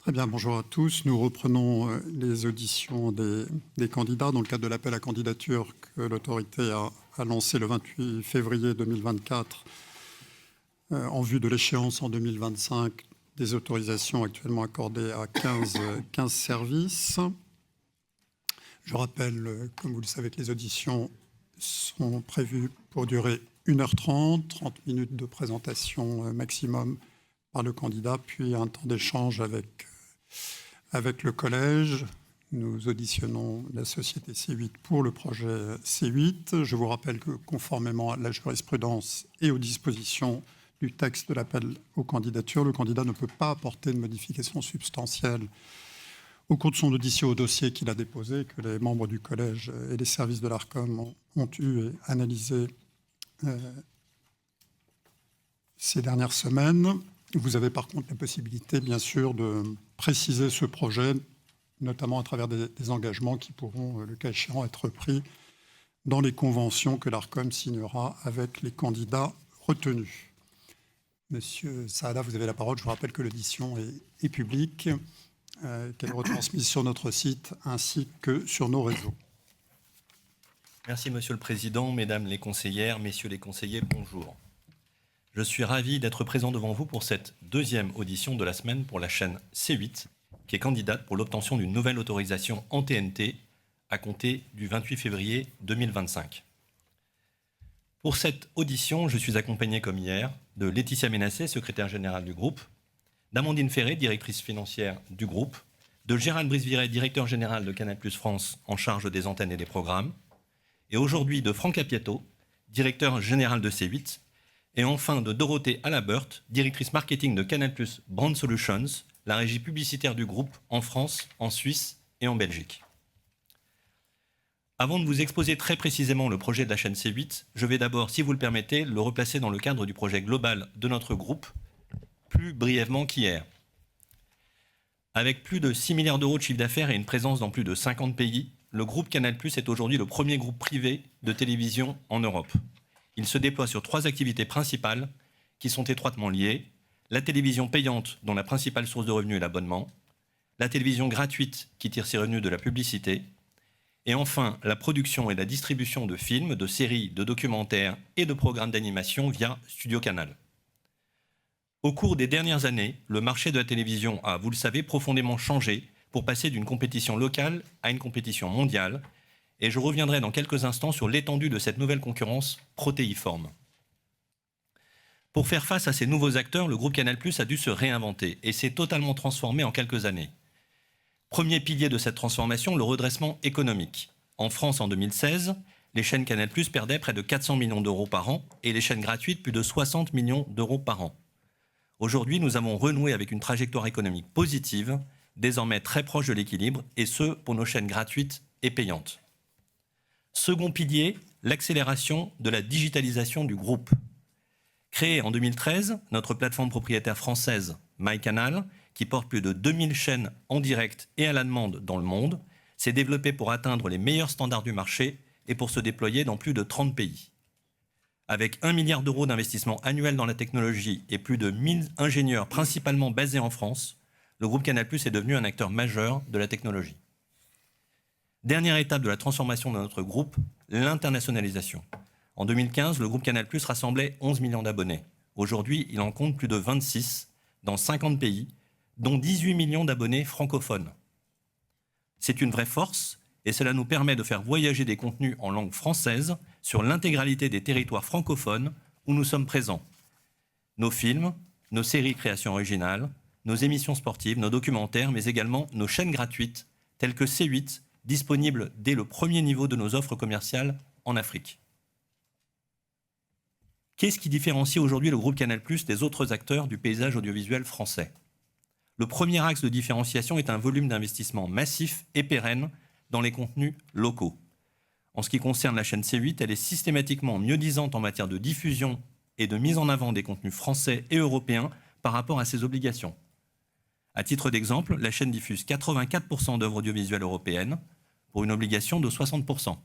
Très bien, bonjour à tous. Nous reprenons les auditions des candidats dans le cadre de l'appel à candidature que l'autorité a lancé le 28 février 2024 en vue de l'échéance en 2025 des autorisations actuellement accordées à 15 services. Je rappelle, comme vous le savez, que les auditions sont prévues pour durer 1h30, 30 minutes de présentation maximum par le candidat, puis un temps d'échange avec le collège. Nous auditionnons la société C8 pour le projet C8. Je vous rappelle que conformément à la jurisprudence et aux dispositions du texte de l'appel aux candidatures, le candidat ne peut pas apporter de modification substantielle au cours de son audition au dossier qu'il a déposé, que les membres du collège et les services de l'ARCOM ont eu et analysé ces dernières semaines. Vous avez par contre la possibilité, bien sûr, de préciser ce projet, notamment à travers des engagements qui pourront, le cas échéant, être pris dans les conventions que l'ARCOM signera avec les candidats retenus. Monsieur Saada, vous avez la parole. Je vous rappelle que l'audition est publique, qu'elle est retransmise sur notre site ainsi que sur nos réseaux. Merci, Monsieur le Président, Mesdames les conseillères, Messieurs les conseillers, bonjour. Je suis ravi d'être présent devant vous pour cette deuxième audition de la semaine pour la chaîne C8, qui est candidate pour l'obtention d'une nouvelle autorisation en TNT à compter du 28 février 2025. Pour cette audition, je suis accompagné comme hier de Laetitia Ménassé, secrétaire générale du groupe, d'Amandine Ferré, directrice financière du groupe, de Gérald Brice-Viret, directeur général de Canal+ France en charge des antennes et des programmes, et aujourd'hui de Franck Appietto, directeur général de C8, et enfin de Dorothée Alabert, directrice marketing de Canal+ Brand Solutions, la régie publicitaire du groupe en France, en Suisse et en Belgique. Avant de vous exposer très précisément le projet de la chaîne C8, je vais d'abord, si vous le permettez, le replacer dans le cadre du projet global de notre groupe, plus brièvement qu'hier. Avec plus de 6 milliards d'euros de chiffre d'affaires et une présence dans plus de 50 pays, le groupe Canal+ est aujourd'hui le premier groupe privé de télévision en Europe. Il se déploie sur 3 activités principales qui sont étroitement liées. La télévision payante, dont la principale source de revenus est l'abonnement. La télévision gratuite, qui tire ses revenus de la publicité. Et enfin, la production et la distribution de films, de séries, de documentaires et de programmes d'animation via Studio Canal. Au cours des dernières années, le marché de la télévision a, vous le savez, profondément changé pour passer d'une compétition locale à une compétition mondiale. Et je reviendrai dans quelques instants sur l'étendue de cette nouvelle concurrence protéiforme. Pour faire face à ces nouveaux acteurs, le groupe Canal+ a dû se réinventer et s'est totalement transformé en quelques années. Premier pilier de cette transformation, le redressement économique. En France, en 2016, les chaînes Canal+ perdaient près de 400 millions d'euros par an et les chaînes gratuites plus de 60 millions d'euros par an. Aujourd'hui, nous avons renoué avec une trajectoire économique positive, désormais très proche de l'équilibre, et ce, pour nos chaînes gratuites et payantes. Second pilier, l'accélération de la digitalisation du groupe. Créée en 2013, notre plateforme propriétaire française MyCanal, qui porte plus de 2000 chaînes en direct et à la demande dans le monde, s'est développée pour atteindre les meilleurs standards du marché et pour se déployer dans plus de 30 pays. Avec 1 milliard d'euros d'investissement annuel dans la technologie et plus de 1000 ingénieurs principalement basés en France, le groupe Canal+ est devenu un acteur majeur de la technologie. Dernière étape de la transformation de notre groupe, l'internationalisation. En 2015, le groupe Canal+ rassemblait 11 millions d'abonnés. Aujourd'hui, il en compte plus de 26 dans 50 pays, dont 18 millions d'abonnés francophones. C'est une vraie force et cela nous permet de faire voyager des contenus en langue française sur l'intégralité des territoires francophones où nous sommes présents. Nos films, nos séries créations originales, nos émissions sportives, nos documentaires, mais également nos chaînes gratuites telles que C8, disponibles dès le premier niveau de nos offres commerciales en Afrique. Qu'est-ce qui différencie aujourd'hui le groupe Canal+ des autres acteurs du paysage audiovisuel français ? Le premier axe de différenciation est un volume d'investissement massif et pérenne dans les contenus locaux. En ce qui concerne la chaîne C8, elle est systématiquement mieux-disante en matière de diffusion et de mise en avant des contenus français et européens par rapport à ses obligations. À titre d'exemple, la chaîne diffuse 84% d'œuvres audiovisuelles européennes pour une obligation de 60%.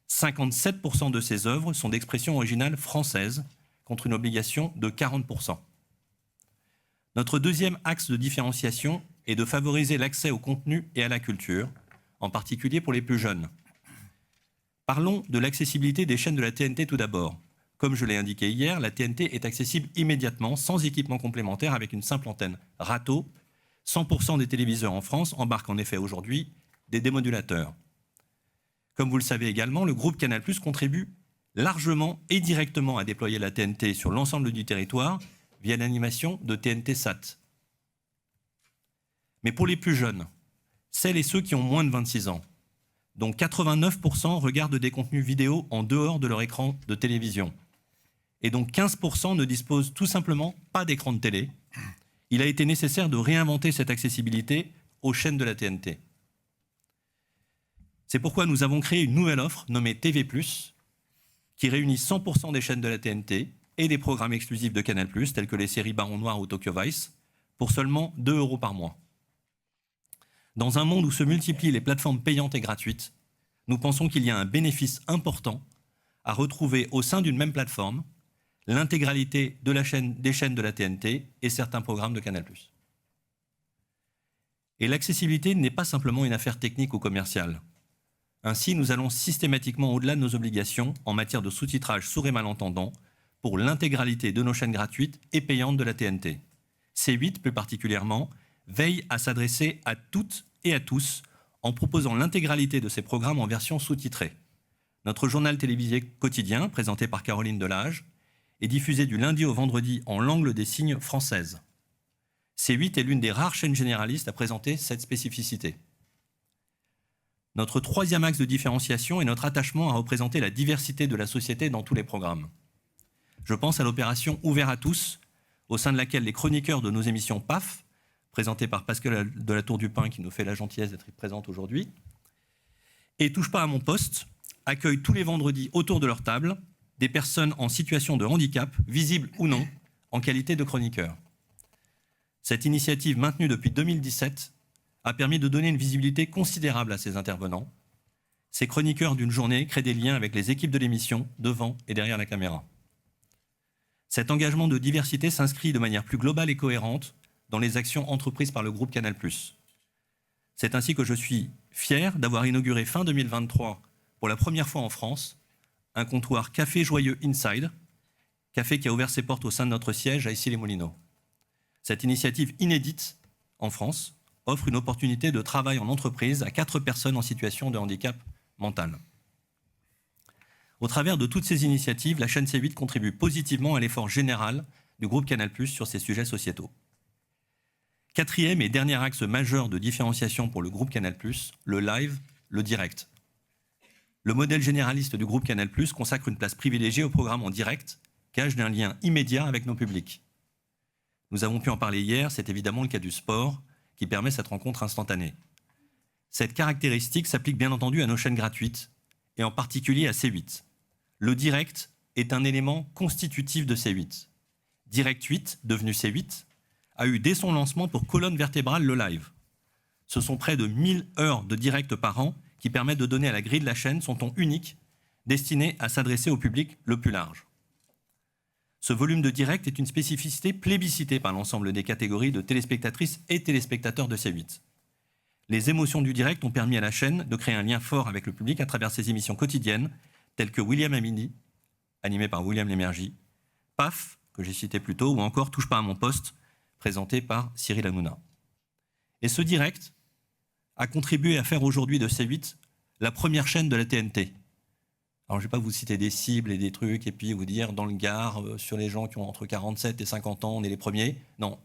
57% de ces œuvres sont d'expression originale française contre une obligation de 40%. Notre deuxième axe de différenciation et de favoriser l'accès au contenu et à la culture, en particulier pour les plus jeunes. Parlons de l'accessibilité des chaînes de la TNT tout d'abord. Comme je l'ai indiqué hier, la TNT est accessible immédiatement, sans équipement complémentaire, avec une simple antenne râteau. 100% des téléviseurs en France embarquent en effet aujourd'hui des démodulateurs. Comme vous le savez également, le groupe Canal+ contribue largement et directement à déployer la TNT sur l'ensemble du territoire via l'animation de TNT Sat. Mais pour les plus jeunes, celles et ceux qui ont moins de 26 ans, dont 89% regardent des contenus vidéo en dehors de leur écran de télévision, et dont 15% ne disposent tout simplement pas d'écran de télé, il a été nécessaire de réinventer cette accessibilité aux chaînes de la TNT. C'est pourquoi nous avons créé une nouvelle offre nommée TV+, qui réunit 100% des chaînes de la TNT et des programmes exclusifs de Canal+, tels que les séries Baron Noir ou Tokyo Vice, pour seulement 2 € par mois. Dans un monde où se multiplient les plateformes payantes et gratuites, nous pensons qu'il y a un bénéfice important à retrouver au sein d'une même plateforme l'intégralité des chaînes de la TNT et certains programmes de Canal+. Et l'accessibilité n'est pas simplement une affaire technique ou commerciale. Ainsi, nous allons systématiquement au-delà de nos obligations en matière de sous-titrage sourds et malentendants pour l'intégralité de nos chaînes gratuites et payantes de la TNT. C8, plus particulièrement, veille à s'adresser à toutes et à tous en proposant l'intégralité de ses programmes en version sous-titrée. Notre journal télévisé quotidien, présenté par Caroline Delage, est diffusé du lundi au vendredi en langue des signes française. C8 est l'une des rares chaînes généralistes à présenter cette spécificité. Notre troisième axe de différenciation est notre attachement à représenter la diversité de la société dans tous les programmes. Je pense à l'opération Ouvert à tous, au sein de laquelle les chroniqueurs de nos émissions PAF, présentés par Pascal de la Tour du Pin, qui nous fait la gentillesse d'être présente aujourd'hui, et Touche pas à mon poste, accueillent tous les vendredis autour de leur table des personnes en situation de handicap, visibles ou non, en qualité de chroniqueurs. Cette initiative, maintenue depuis 2017, a permis de donner une visibilité considérable à ces intervenants. Ces chroniqueurs d'une journée créent des liens avec les équipes de l'émission, devant et derrière la caméra. Cet engagement de diversité s'inscrit de manière plus globale et cohérente dans les actions entreprises par le groupe Canal+. C'est ainsi que je suis fier d'avoir inauguré fin 2023, pour la première fois en France, un comptoir Café Joyeux Inside, café qui a ouvert ses portes au sein de notre siège à Issy-les-Moulineaux. Cette initiative inédite en France offre une opportunité de travail en entreprise à 4 personnes en situation de handicap mental. Au travers de toutes ces initiatives, la chaîne C8 contribue positivement à l'effort général du groupe Canal+ sur ces sujets sociétaux. Quatrième et dernier axe majeur de différenciation pour le groupe Canal+, le live, le direct. Le modèle généraliste du groupe Canal+ consacre une place privilégiée au programme en direct, gage d'un lien immédiat avec nos publics. Nous avons pu en parler hier, c'est évidemment le cas du sport, qui permet cette rencontre instantanée. Cette caractéristique s'applique bien entendu à nos chaînes gratuites, et en particulier à C8. Le direct est un élément constitutif de C8. Direct 8, devenu C8, a eu dès son lancement pour colonne vertébrale le live. Ce sont près de 1000 heures de direct par an qui permettent de donner à la grille de la chaîne son ton unique, destiné à s'adresser au public le plus large. Ce volume de direct est une spécificité plébiscitée par l'ensemble des catégories de téléspectatrices et téléspectateurs de C8. Les émotions du direct ont permis à la chaîne de créer un lien fort avec le public à travers ses émissions quotidiennes, telles que William à midi, animé par William Lémergie, PAF, que j'ai cité plus tôt, ou encore Touche pas à mon poste, présenté par Cyril Hanouna. Et ce direct a contribué à faire aujourd'hui de C8 la première chaîne de la TNT. Alors je ne vais pas vous citer des cibles et des trucs, et puis vous dire dans le Gard, sur les gens qui ont entre 47 et 50 ans, on est les premiers. Non,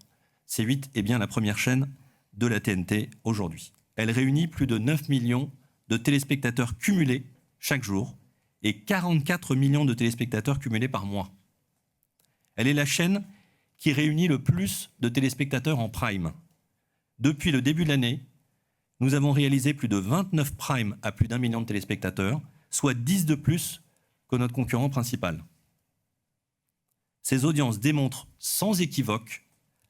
C8 est bien la première chaîne de la TNT aujourd'hui. Elle réunit plus de 9 millions de téléspectateurs cumulés chaque jour et 44 millions de téléspectateurs cumulés par mois. Elle est la chaîne qui réunit le plus de téléspectateurs en prime. Depuis le début de l'année, nous avons réalisé plus de 29 primes à plus d'1 million de téléspectateurs, soit 10 de plus que notre concurrent principal. Ces audiences démontrent sans équivoque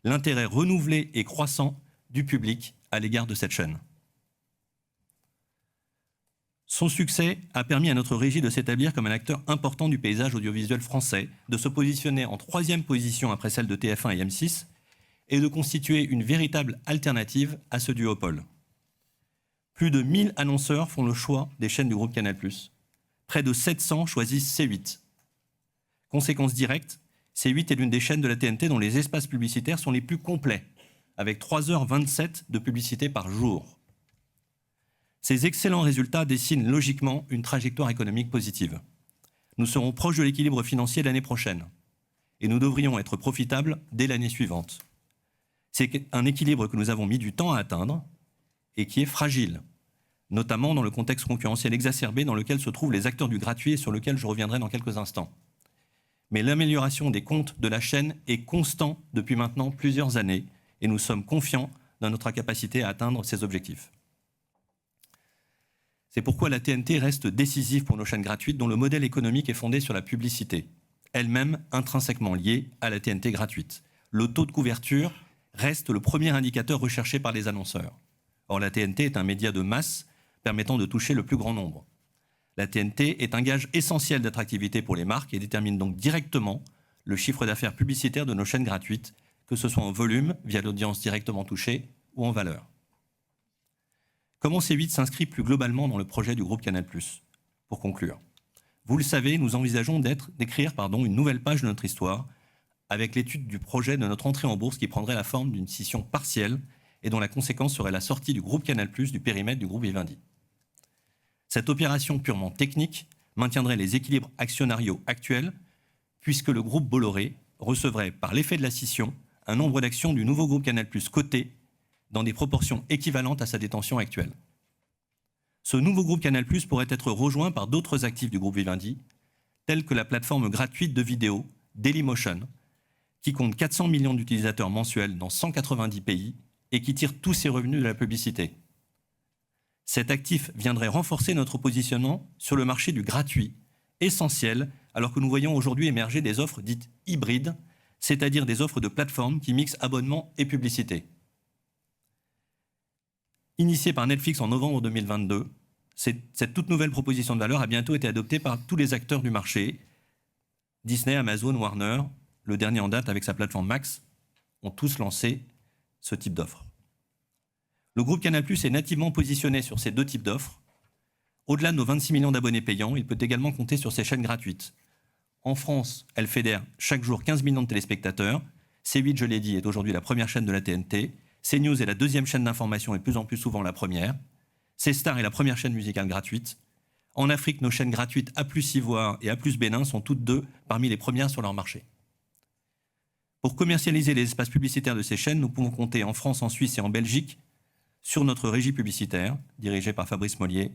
l'intérêt renouvelé et croissant du public à l'égard de cette chaîne. Son succès a permis à notre régie de s'établir comme un acteur important du paysage audiovisuel français, de se positionner en 3e position après celle de TF1 et M6, et de constituer une véritable alternative à ce duopole. Plus de 1000 annonceurs font le choix des chaînes du groupe Canal+. Près de 700 choisissent C8. Conséquence directe, C8 est l'une des chaînes de la TNT dont les espaces publicitaires sont les plus complets, avec 3h27 de publicité par jour. Ces excellents résultats dessinent logiquement une trajectoire économique positive. Nous serons proches de l'équilibre financier l'année prochaine et nous devrions être profitables dès l'année suivante. C'est un équilibre que nous avons mis du temps à atteindre et qui est fragile, notamment dans le contexte concurrentiel exacerbé dans lequel se trouvent les acteurs du gratuit et sur lequel je reviendrai dans quelques instants. Mais l'amélioration des comptes de la chaîne est constante depuis maintenant plusieurs années et nous sommes confiants dans notre capacité à atteindre ces objectifs. C'est pourquoi la TNT reste décisive pour nos chaînes gratuites dont le modèle économique est fondé sur la publicité, elle-même intrinsèquement liée à la TNT gratuite. Le taux de couverture reste le premier indicateur recherché par les annonceurs. Or, la TNT est un média de masse permettant de toucher le plus grand nombre. La TNT est un gage essentiel d'attractivité pour les marques et détermine donc directement le chiffre d'affaires publicitaire de nos chaînes gratuites, que ce soit en volume, via l'audience directement touchée, ou en valeur. Comment C8 s'inscrit plus globalement dans le projet du groupe Canal+. Pour conclure, vous le savez, nous envisageons d'écrire une nouvelle page de notre histoire avec l'étude du projet de notre entrée en bourse qui prendrait la forme d'une scission partielle et dont la conséquence serait la sortie du groupe Canal+, du périmètre du groupe Vivendi. Cette opération purement technique maintiendrait les équilibres actionnariaux actuels puisque le groupe Bolloré recevrait, par l'effet de la scission, un nombre d'actions du nouveau groupe Canal+ coté dans des proportions équivalentes à sa détention actuelle. Ce nouveau groupe Canal+ pourrait être rejoint par d'autres actifs du groupe Vivendi, tels que la plateforme gratuite de vidéo Dailymotion, qui compte 400 millions d'utilisateurs mensuels dans 190 pays et qui tire tous ses revenus de la publicité. Cet actif viendrait renforcer notre positionnement sur le marché du gratuit, essentiel, alors que nous voyons aujourd'hui émerger des offres dites hybrides, c'est-à-dire des offres de plateformes qui mixent abonnement et publicité. Initiée par Netflix en novembre 2022, cette toute nouvelle proposition de valeur a bientôt été adoptée par tous les acteurs du marché. Disney, Amazon, Warner, le dernier en date avec sa plateforme Max, ont tous lancé ce type d'offre. Le groupe Canal+ est nativement positionné sur ces deux types d'offres. Au-delà de nos 26 millions d'abonnés payants, il peut également compter sur ses chaînes gratuites. En France, elle fédère chaque jour 15 millions de téléspectateurs. C8, je l'ai dit, est aujourd'hui la première chaîne de la TNT. CNews est la deuxième chaîne d'information et de plus en plus souvent la première. C-Star est la première chaîne musicale gratuite. En Afrique, nos chaînes gratuites A+ Ivoire et A+ Bénin sont toutes deux parmi les premières sur leur marché. Pour commercialiser les espaces publicitaires de ces chaînes, nous pouvons compter en France, en Suisse et en Belgique sur notre régie publicitaire, dirigée par Fabrice Mollier,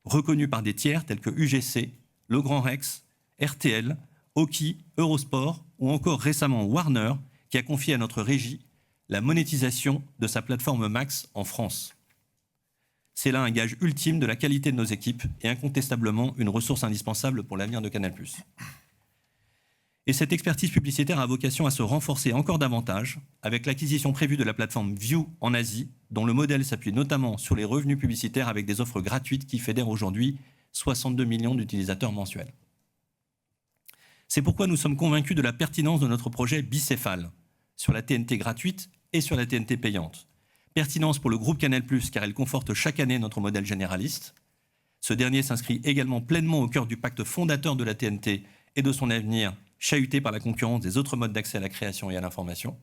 reconnue par des tiers tels que UGC, Le Grand Rex, RTL, Oki, Eurosport ou encore récemment Warner, qui a confié à notre régie la monétisation de sa plateforme Max en France. C'est là un gage ultime de la qualité de nos équipes et incontestablement une ressource indispensable pour l'avenir de Canal+. Et cette expertise publicitaire a vocation à se renforcer encore davantage avec l'acquisition prévue de la plateforme View en Asie, dont le modèle s'appuie notamment sur les revenus publicitaires avec des offres gratuites qui fédèrent aujourd'hui 62 millions d'utilisateurs mensuels. C'est pourquoi nous sommes convaincus de la pertinence de notre projet bicéphale sur la TNT gratuite et sur la TNT payante. Pertinence pour le groupe Canal+, car elle conforte chaque année notre modèle généraliste. Ce dernier s'inscrit également pleinement au cœur du pacte fondateur de la TNT et de son avenir, chahuté par la concurrence des autres modes d'accès à la création et à l'information.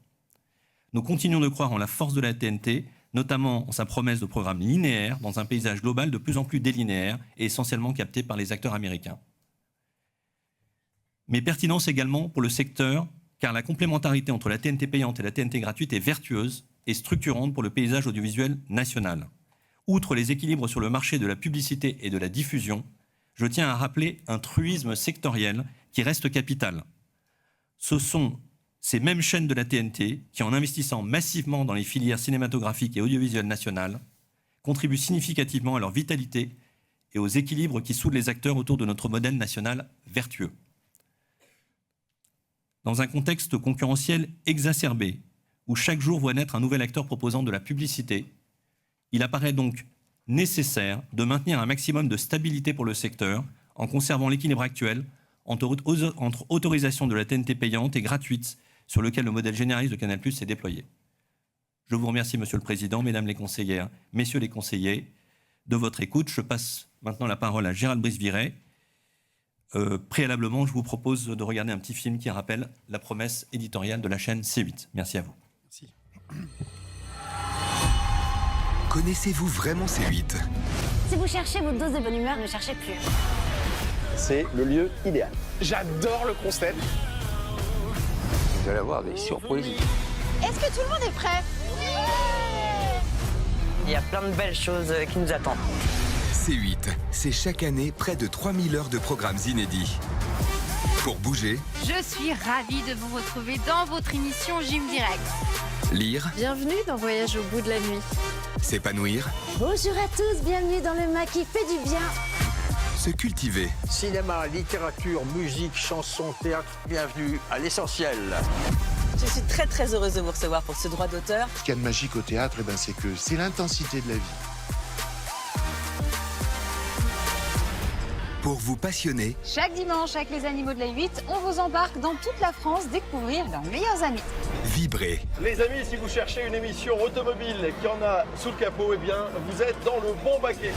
Nous continuons de croire en la force de la TNT, notamment en sa promesse de programme linéaire dans un paysage global de plus en plus délinéaire et essentiellement capté par les acteurs américains. Mais pertinence également pour le secteur, car la complémentarité entre la TNT payante et la TNT gratuite est vertueuse et structurante pour le paysage audiovisuel national. Outre les équilibres sur le marché de la publicité et de la diffusion, je tiens à rappeler un truisme sectoriel qui reste capital. Ce sont ces mêmes chaînes de la TNT qui, en investissant massivement dans les filières cinématographiques et audiovisuelles nationales, contribuent significativement à leur vitalité et aux équilibres qui soudent les acteurs autour de notre modèle national vertueux. Dans un contexte concurrentiel exacerbé, où chaque jour voit naître un nouvel acteur proposant de la publicité, il apparaît donc nécessaire de maintenir un maximum de stabilité pour le secteur en conservant l'équilibre actuel entre autorisation de la TNT payante et gratuite sur lequel le modèle généraliste de Canal+ s'est déployé. Je vous remercie, Monsieur le Président, Mesdames les conseillères, Messieurs les conseillers, de votre écoute. Je passe maintenant la parole à Gérald Brice-Viret. Préalablement, je vous propose de regarder un petit film qui rappelle la promesse éditoriale de la chaîne C8. Merci à vous. Merci. Connaissez-vous vraiment C8 ? Si vous cherchez votre dose de bonne humeur, ne cherchez plus. C'est le lieu idéal. J'adore le concept. Vous allez avoir des surprises. Est-ce que tout le monde est prêt? Il y a plein de belles choses qui nous attendent. C8, c'est chaque année près de 3000 heures de programmes inédits. Pour bouger, Je suis ravie de vous retrouver dans votre émission Gym Direct. lire, Bienvenue dans Voyage au bout de la nuit. s'épanouir, Bonjour à tous, bienvenue dans le MAC qui fait du bien. se cultiver. Cinéma, littérature, musique, chanson, théâtre, bienvenue à l'essentiel. Je suis très très heureuse de vous recevoir pour ce droit d'auteur. Ce qu'il y a de magique au théâtre, c'est que c'est l'intensité de la vie. Pour vous passionner, Chaque dimanche, avec les animaux de la 8, on vous embarque dans toute la France découvrir leurs meilleurs amis. vibrer, Les amis, si vous cherchez une émission automobile et qu'il y en a sous le capot, eh bien, vous êtes dans le bon baquet.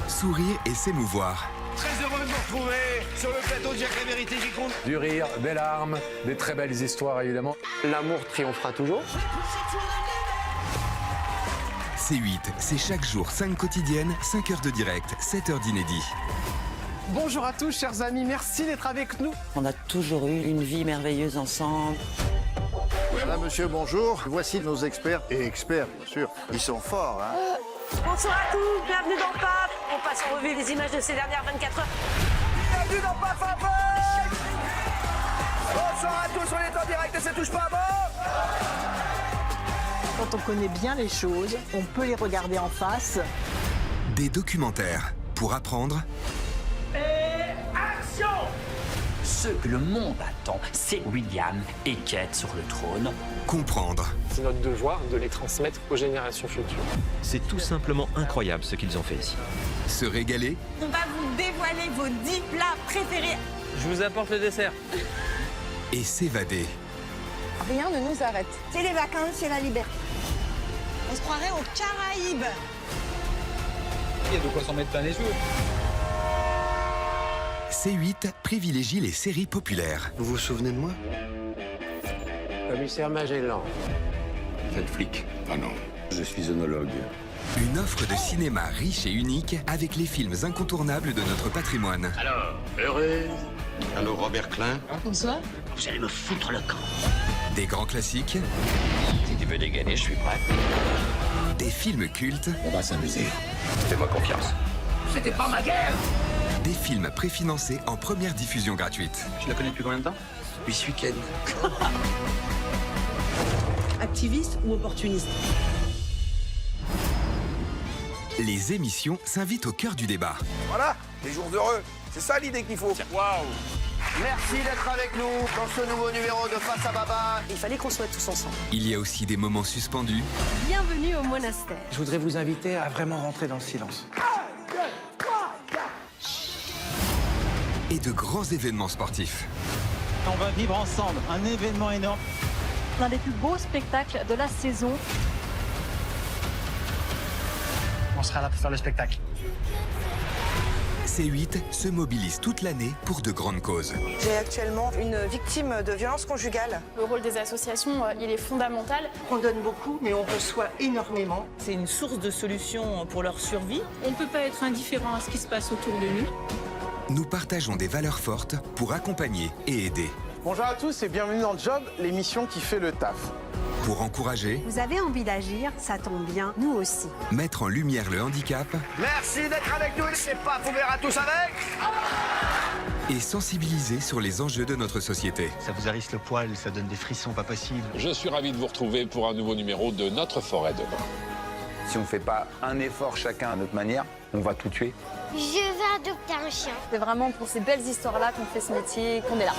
sourire et s'émouvoir. Très heureux de vous retrouver sur le plateau de Jacques La Vérité qui compte. Du rire, des larmes, des très belles histoires évidemment. L'amour triomphera toujours. C8, c'est chaque jour 5 quotidiennes, 5 heures de direct, 7 heures d'inédit. Bonjour à tous, chers amis, merci d'être avec nous. On a toujours eu une vie merveilleuse ensemble. Madame, monsieur, bonjour. Voici nos experts et experts, bien sûr. Ils sont forts, hein. Bonsoir à tous, bienvenue dans PAP. On passe en revue les images de ces dernières 24 heures. Bienvenue dans Paf Avec. Bonsoir à tous, on est en direct et ça touche pas bon. Quand on connaît bien les choses, on peut les regarder en face. Des documentaires pour apprendre, Ce que le monde attend, c'est William et Kate sur le trône. comprendre. C'est notre devoir de les transmettre aux générations futures. C'est tout simplement incroyable ce qu'ils ont fait ici. Se régaler On va vous dévoiler vos 10 plats préférés. Je vous apporte le dessert. et s'évader. Rien ne nous arrête. C'est les vacances, c'est la liberté. On se croirait aux Caraïbes. Il y a de quoi s'en mettre plein les yeux. C8 privilégie les séries populaires. Vous vous souvenez de moi? Commissaire Magellan. Vous êtes flic? Ah non, je suis œnologue. Une offre de cinéma riche et unique avec les films incontournables de notre patrimoine. Alors, heureux. Allô, Robert Klein? Bonsoir. Vous allez me foutre le camp. Des grands classiques, Si tu veux dégainer, je suis prêt. des films cultes, On va s'amuser. Fais-moi confiance. C'était pas ma guerre. des films préfinancés en première diffusion gratuite. Je la connais depuis combien de temps? Depuis ce week-end. Activiste ou opportuniste? Les émissions s'invitent au cœur du débat. Voilà, des jours heureux. C'est ça l'idée qu'il faut. Waouh. Merci d'être avec nous dans ce nouveau numéro de Face à Baba. Il fallait qu'on soit tous ensemble. Il y a aussi des moments suspendus Bienvenue au monastère. Je voudrais vous inviter à vraiment rentrer dans le silence. et de grands événements sportifs. On va vivre ensemble un événement énorme. L'un des plus beaux spectacles de la saison. On sera là pour faire le spectacle. C8 se mobilise toute l'année pour de grandes causes. J'ai actuellement une victime de violence conjugale. Le rôle des associations, il est fondamental. On donne beaucoup, mais on reçoit énormément. C'est une source de solutions pour leur survie. On ne peut pas être indifférent à ce qui se passe autour de nous. Nous partageons des valeurs fortes pour accompagner et aider. Bonjour à tous et bienvenue dans Job, l'émission qui fait le taf. Pour encourager, Vous avez envie d'agir, ça tombe bien, nous aussi. mettre en lumière le handicap Merci d'être avec nous. C'est pas ouvert à tous avec. et sensibiliser sur les enjeux de notre société. Ça vous hérisse le poil, ça donne des frissons pas possibles. Je suis ravi de vous retrouver pour un nouveau numéro de Notre Forêt de Vin. Si on ne fait pas un effort chacun à notre manière, on va tout tuer. Je vais adopter un chien. C'est vraiment pour ces belles histoires-là qu'on fait ce métier, qu'on est là.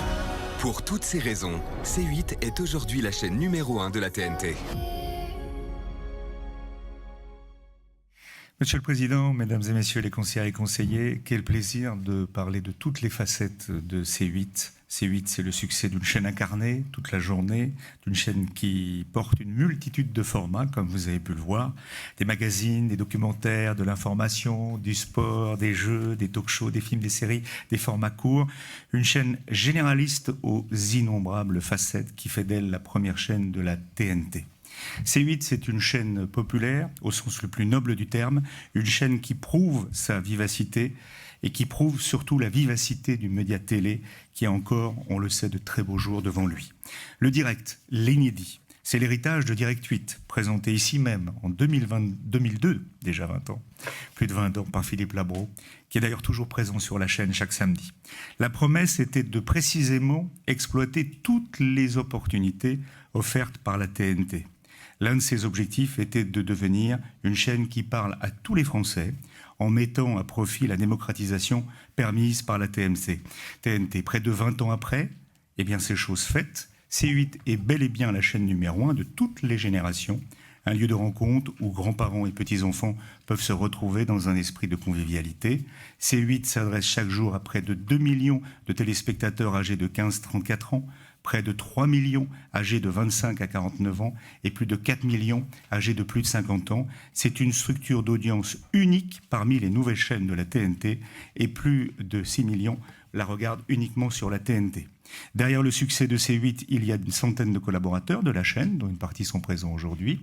Pour toutes ces raisons, C8 est aujourd'hui la chaîne numéro 1 de la TNT. Monsieur le Président, Mesdames et Messieurs les conseillères et conseillers, quel plaisir de parler de toutes les facettes de C8. C8, c'est le succès d'une chaîne incarnée toute la journée, d'une chaîne qui porte une multitude de formats, comme vous avez pu le voir, des magazines, des documentaires, de l'information, du sport, des jeux, des talk-shows, des films, des séries, des formats courts. Une chaîne généraliste aux innombrables facettes qui fait d'elle la première chaîne de la TNT. C8, c'est une chaîne populaire, au sens le plus noble du terme, une chaîne qui prouve sa vivacité et qui prouve surtout la vivacité du média télé qui a encore, on le sait, de très beaux jours devant lui. Le direct, l'inédit, c'est l'héritage de Direct 8, présenté ici même en 2002, déjà 20 ans, plus de 20 ans par Philippe Labro, qui est d'ailleurs toujours présent sur la chaîne chaque samedi. La promesse était de précisément exploiter toutes les opportunités offertes par la TNT. L'un de ses objectifs était de devenir une chaîne qui parle à tous les Français en mettant à profit la démocratisation permise par la TNT. Près de 20 ans après, eh bien c'est chose faite. C8 est bel et bien la chaîne numéro 1 de toutes les générations, un lieu de rencontre où grands-parents et petits-enfants peuvent se retrouver dans un esprit de convivialité. C8 s'adresse chaque jour à près de 2 millions de téléspectateurs âgés de 15-34 ans, près de 3 millions âgés de 25 à 49 ans et plus de 4 millions âgés de plus de 50 ans. C'est une structure d'audience unique parmi les nouvelles chaînes de la TNT et plus de 6 millions la regardent uniquement sur la TNT. Derrière le succès de C8, il y a une centaine de collaborateurs de la chaîne, dont une partie sont présents aujourd'hui.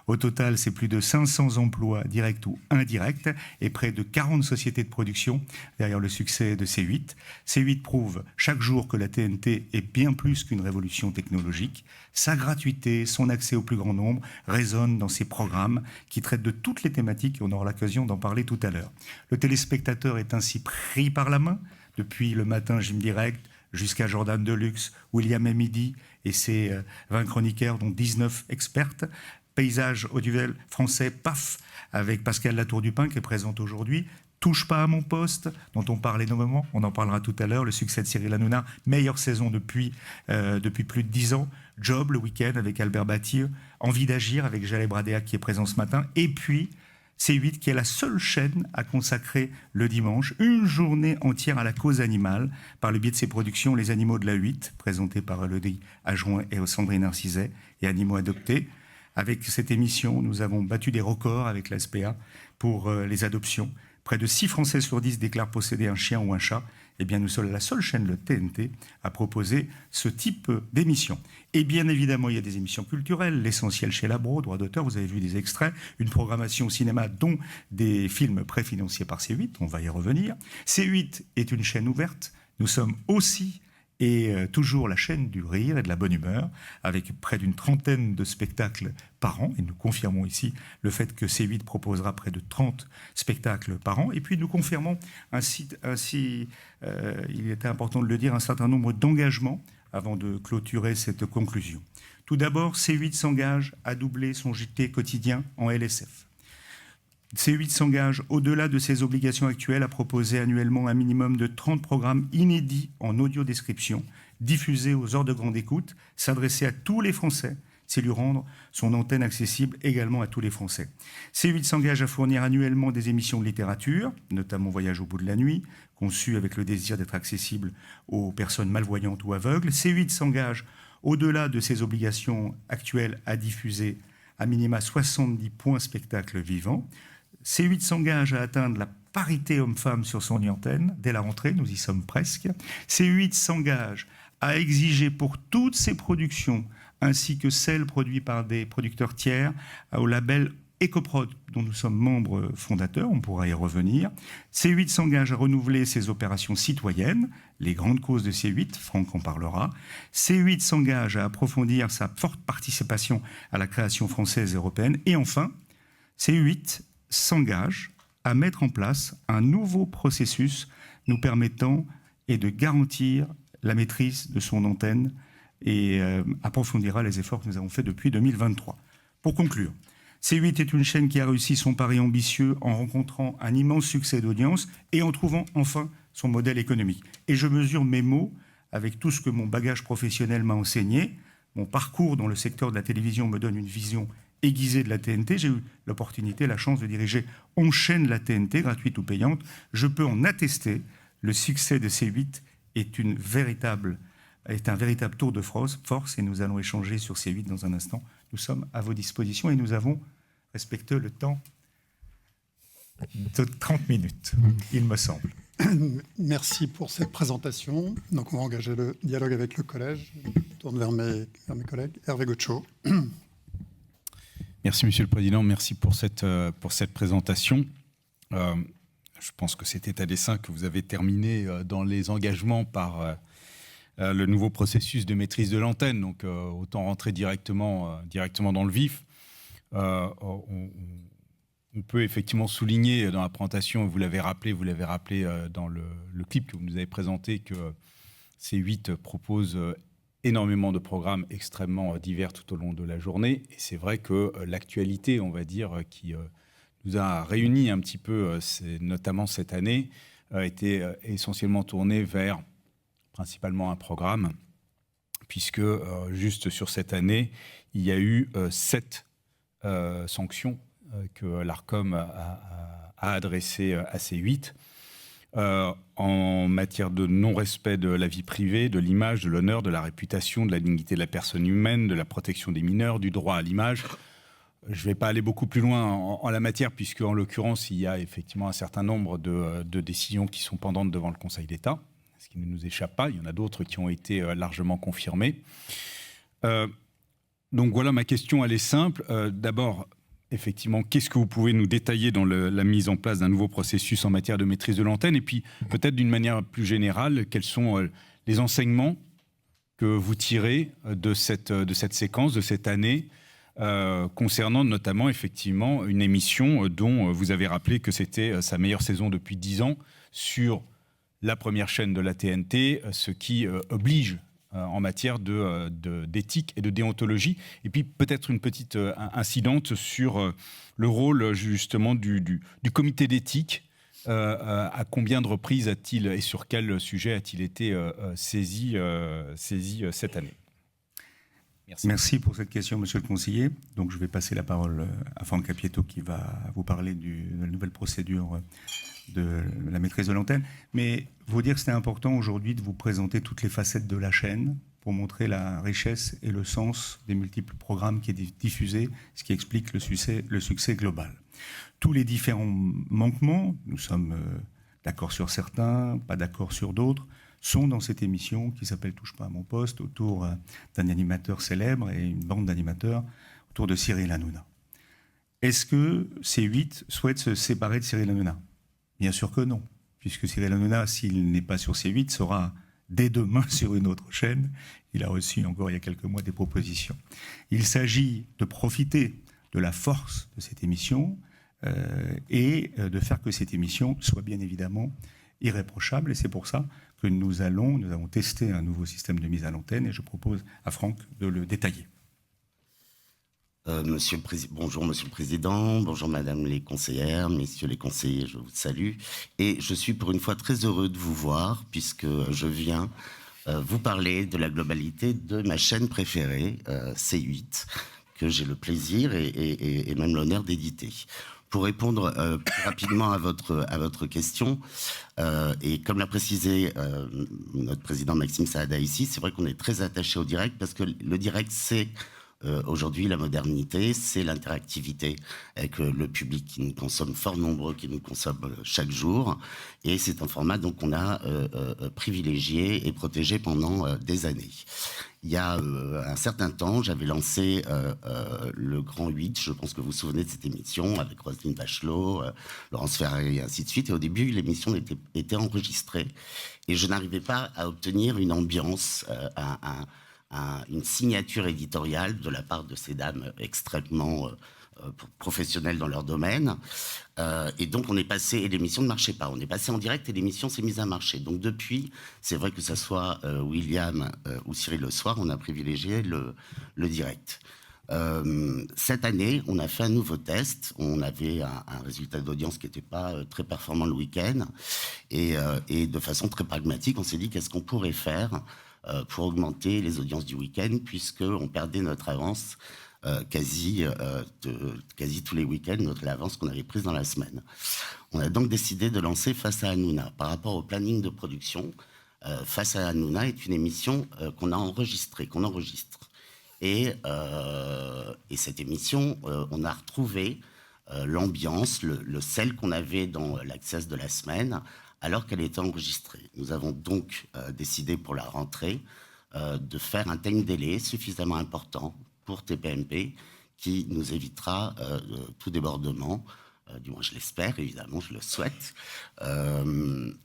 Au total, c'est plus de 500 emplois directs ou indirects et près de 40 sociétés de production derrière le succès de C8. C8 prouve chaque jour que la TNT est bien plus qu'une révolution technologique. Sa gratuité, son accès au plus grand nombre résonnent dans ses programmes qui traitent de toutes les thématiques et on aura l'occasion d'en parler tout à l'heure. Le téléspectateur est ainsi pris par la main depuis le matin Jim Direct jusqu'à Jordan Deluxe, William et Midi et ses 20 chroniqueurs, dont 19 expertes. Paysage audiovisuel français, PAF, avec Pascal Latour-Dupin qui est présente aujourd'hui. Touche pas à mon poste, dont on parlait énormément, on en parlera tout à l'heure. Le succès de Cyril Hanouna, meilleure saison depuis plus de 10 ans. Job, le week-end, avec Albert Batille. Envie d'agir, avec Jaleh Bradéa qui est présent ce matin. Et puis, C8 qui est la seule chaîne à consacrer le dimanche une journée entière à la cause animale par le biais de ses productions Les Animaux de la 8, présentées par Elodie Ajoin et Sandrine Narciset, et Animaux adoptés. Avec cette émission, nous avons battu des records avec la SPA pour les adoptions. Près de 6 Français sur 10 déclarent posséder un chien ou un chat. Eh bien, nous sommes la seule chaîne, le TNT, à proposer ce type d'émission. Et bien évidemment, il y a des émissions culturelles, l'essentiel chez Labro, droit d'auteur, vous avez vu des extraits, une programmation au cinéma, dont des films préfinanciés par C8, on va y revenir. C8 est une chaîne ouverte, nous sommes aussi et toujours la chaîne du rire et de la bonne humeur, avec près d'une trentaine de spectacles par an, et nous confirmons ici le fait que C8 proposera près de 30 spectacles par an, et puis nous confirmons ainsi il était important de le dire, un certain nombre d'engagements avant de clôturer cette conclusion. Tout d'abord, C8 s'engage à doubler son JT quotidien en LSF. C8 s'engage, au-delà de ses obligations actuelles, à proposer annuellement un minimum de 30 programmes inédits en audio-description, diffusés aux heures de grande écoute, s'adresser à tous les Français, c'est lui rendre son antenne accessible également à tous les Français. C8 s'engage à fournir annuellement des émissions de littérature, notamment Voyage au bout de la nuit, conçues avec le désir d'être accessible aux personnes malvoyantes ou aveugles. C8 s'engage, au-delà de ses obligations actuelles, à diffuser à minima 70 points spectacles vivants. C8 s'engage à atteindre la parité homme-femme sur son antenne dès la rentrée, nous y sommes presque. C8 s'engage à exiger pour toutes ses productions, ainsi que celles produites par des producteurs tiers, au label Ecoprod, dont nous sommes membres fondateurs, on pourra y revenir. C8 s'engage à renouveler ses opérations citoyennes, les grandes causes de C8, Franck en parlera. C8 s'engage à approfondir sa forte participation à la création française et européenne. Et enfin, C8 s'engage à mettre en place un nouveau processus nous permettant de garantir la maîtrise de son antenne et approfondira les efforts que nous avons faits depuis 2023. Pour conclure, C8 est une chaîne qui a réussi son pari ambitieux en rencontrant un immense succès d'audience et en trouvant enfin son modèle économique. Et je mesure mes mots avec tout ce que mon bagage professionnel m'a enseigné. Mon parcours dans le secteur de la télévision me donne une vision aiguisée de la TNT. J'ai eu l'opportunité, la chance de diriger 11 chaînes de la TNT, gratuite ou payante. Je peux en attester. Le succès de C8 est un véritable tour de force et nous allons échanger sur C8 dans un instant. Nous sommes à vos dispositions et nous avons respecté le temps de 30 minutes, il me semble. Merci pour cette présentation. Donc, on va engager le dialogue avec le collège. Je tourne vers mes collègues. Hervé Gaucho. Merci, Monsieur le Président. Merci pour cette présentation. Je pense que c'était à dessein que vous avez terminé dans les engagements par le nouveau processus de maîtrise de l'antenne. Donc, autant rentrer directement dans le vif. On peut effectivement souligner dans la présentation, vous l'avez rappelé dans le clip que vous nous avez présenté, que C8 propose énormément de programmes extrêmement divers tout au long de la journée. Et c'est vrai que l'actualité, on va dire, qui nous a réunis un petit peu, notamment cette année, était essentiellement tournée vers principalement un programme, puisque juste sur cette année, il y a eu 7 sanctions que l'ARCOM a adressées à C8 en matière de non-respect de la vie privée, de l'image, de l'honneur, de la réputation, de la dignité de la personne humaine, de la protection des mineurs, du droit à l'image. Je ne vais pas aller beaucoup plus loin en la matière, puisque en l'occurrence, il y a effectivement un certain nombre de décisions qui sont pendantes devant le Conseil d'État, ce qui ne nous échappe pas. Il y en a d'autres qui ont été largement confirmées. Donc voilà, ma question, elle est simple. D'abord, effectivement, qu'est-ce que vous pouvez nous détailler dans la mise en place d'un nouveau processus en matière de maîtrise de l'antenne? Et puis, peut-être d'une manière plus générale, quels sont les enseignements que vous tirez de cette séquence, de cette année, concernant notamment, effectivement, une émission dont vous avez rappelé que c'était sa meilleure saison depuis 10 ans, sur la première chaîne de la TNT, ce qui oblige en matière d'éthique et de déontologie. Et puis peut-être une petite incidente sur le rôle justement du comité d'éthique. À combien de reprises a-t-il et sur quel sujet a-t-il été saisi cette année? Merci pour cette question, monsieur le conseiller. Donc je vais passer la parole à Franck Cappietto qui va vous parler de la nouvelle procédure de la maîtrise de l'antenne. Mais vous dire que c'était important aujourd'hui de vous présenter toutes les facettes de la chaîne pour montrer la richesse et le sens des multiples programmes qui est diffusés, ce qui explique le succès global. Tous les différents manquements, nous sommes d'accord sur certains, pas d'accord sur d'autres, sont dans cette émission qui s'appelle « Touche pas à mon poste » autour d'un animateur célèbre et une bande d'animateurs autour de Cyril Hanouna. Est-ce que C8 souhaite se séparer de Cyril Hanouna? Bien sûr que non, puisque Cyril Hanouna, s'il n'est pas sur C8, sera dès demain sur une autre chaîne. Il a reçu encore il y a quelques mois des propositions. Il s'agit de profiter de la force de cette émission et de faire que cette émission soit bien évidemment irréprochable. Et c'est pour ça que nous avons testé un nouveau système de mise à l'antenne et je propose à Franck de le détailler. Bonjour Monsieur le Président, bonjour Madame les conseillères, Messieurs les conseillers, je vous salue. Et je suis pour une fois très heureux de vous voir puisque je viens vous parler de la globalité de ma chaîne préférée, C8, que j'ai le plaisir et même l'honneur d'éditer. Pour répondre plus rapidement à votre question, et comme l'a précisé notre président Maxime Saada ici, c'est vrai qu'on est très attaché au direct parce que le direct, c'est aujourd'hui la modernité, c'est l'interactivité avec le public qui nous consomme fort nombreux, qui nous consomme chaque jour. Et c'est un format donc qu'on a privilégié et protégé pendant des années. Il y a un certain temps, j'avais lancé le Grand 8, je pense que vous vous souvenez de cette émission, avec Roselyne Bachelot, Laurence Ferrari et ainsi de suite. Et au début, l'émission était enregistrée et je n'arrivais pas à obtenir une ambiance, une signature éditoriale de la part de ces dames extrêmement professionnelles dans leur domaine. Et donc, on est passé, et l'émission ne marchait pas. On est passé en direct et l'émission s'est mise à marcher. Donc, depuis, c'est vrai que ça soit William ou Cyril le soir, on a privilégié le direct. Cette année, on a fait un nouveau test. On avait un résultat d'audience qui n'était pas très performant le week-end. Et de façon très pragmatique, on s'est dit qu'est-ce qu'on pourrait faire pour augmenter les audiences du week-end, puisqu'on perdait notre avance quasi tous les week-ends notre avance qu'on avait prise dans la semaine. On a donc décidé de lancer Face à Hanouna. Par rapport au planning de production, Face à Hanouna est une émission qu'on enregistre. Et cette émission, on a retrouvé l'ambiance, le sel qu'on avait dans l'Access de la semaine, alors qu'elle était enregistrée. Nous avons donc décidé pour la rentrée de faire un time delay suffisamment important pour TPMP qui nous évitera tout débordement, du moins je l'espère, évidemment, je le souhaite.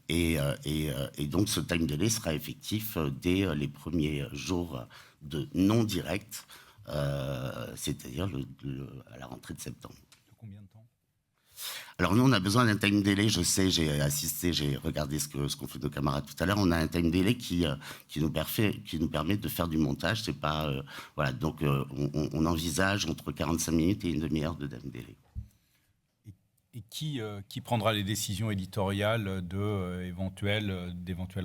Et donc ce time delay sera effectif dès les premiers jours de non-direct, c'est-à-dire à la rentrée de septembre. Combien de temps ? Alors nous, on a besoin d'un time delay. Je sais, j'ai regardé ce qu'ont fait nos camarades tout à l'heure. On a un time delay qui nous permet de faire du montage. C'est pas voilà. Donc on envisage entre 45 minutes et une demi-heure de time delay. Et qui prendra les décisions éditoriales d'éventuelles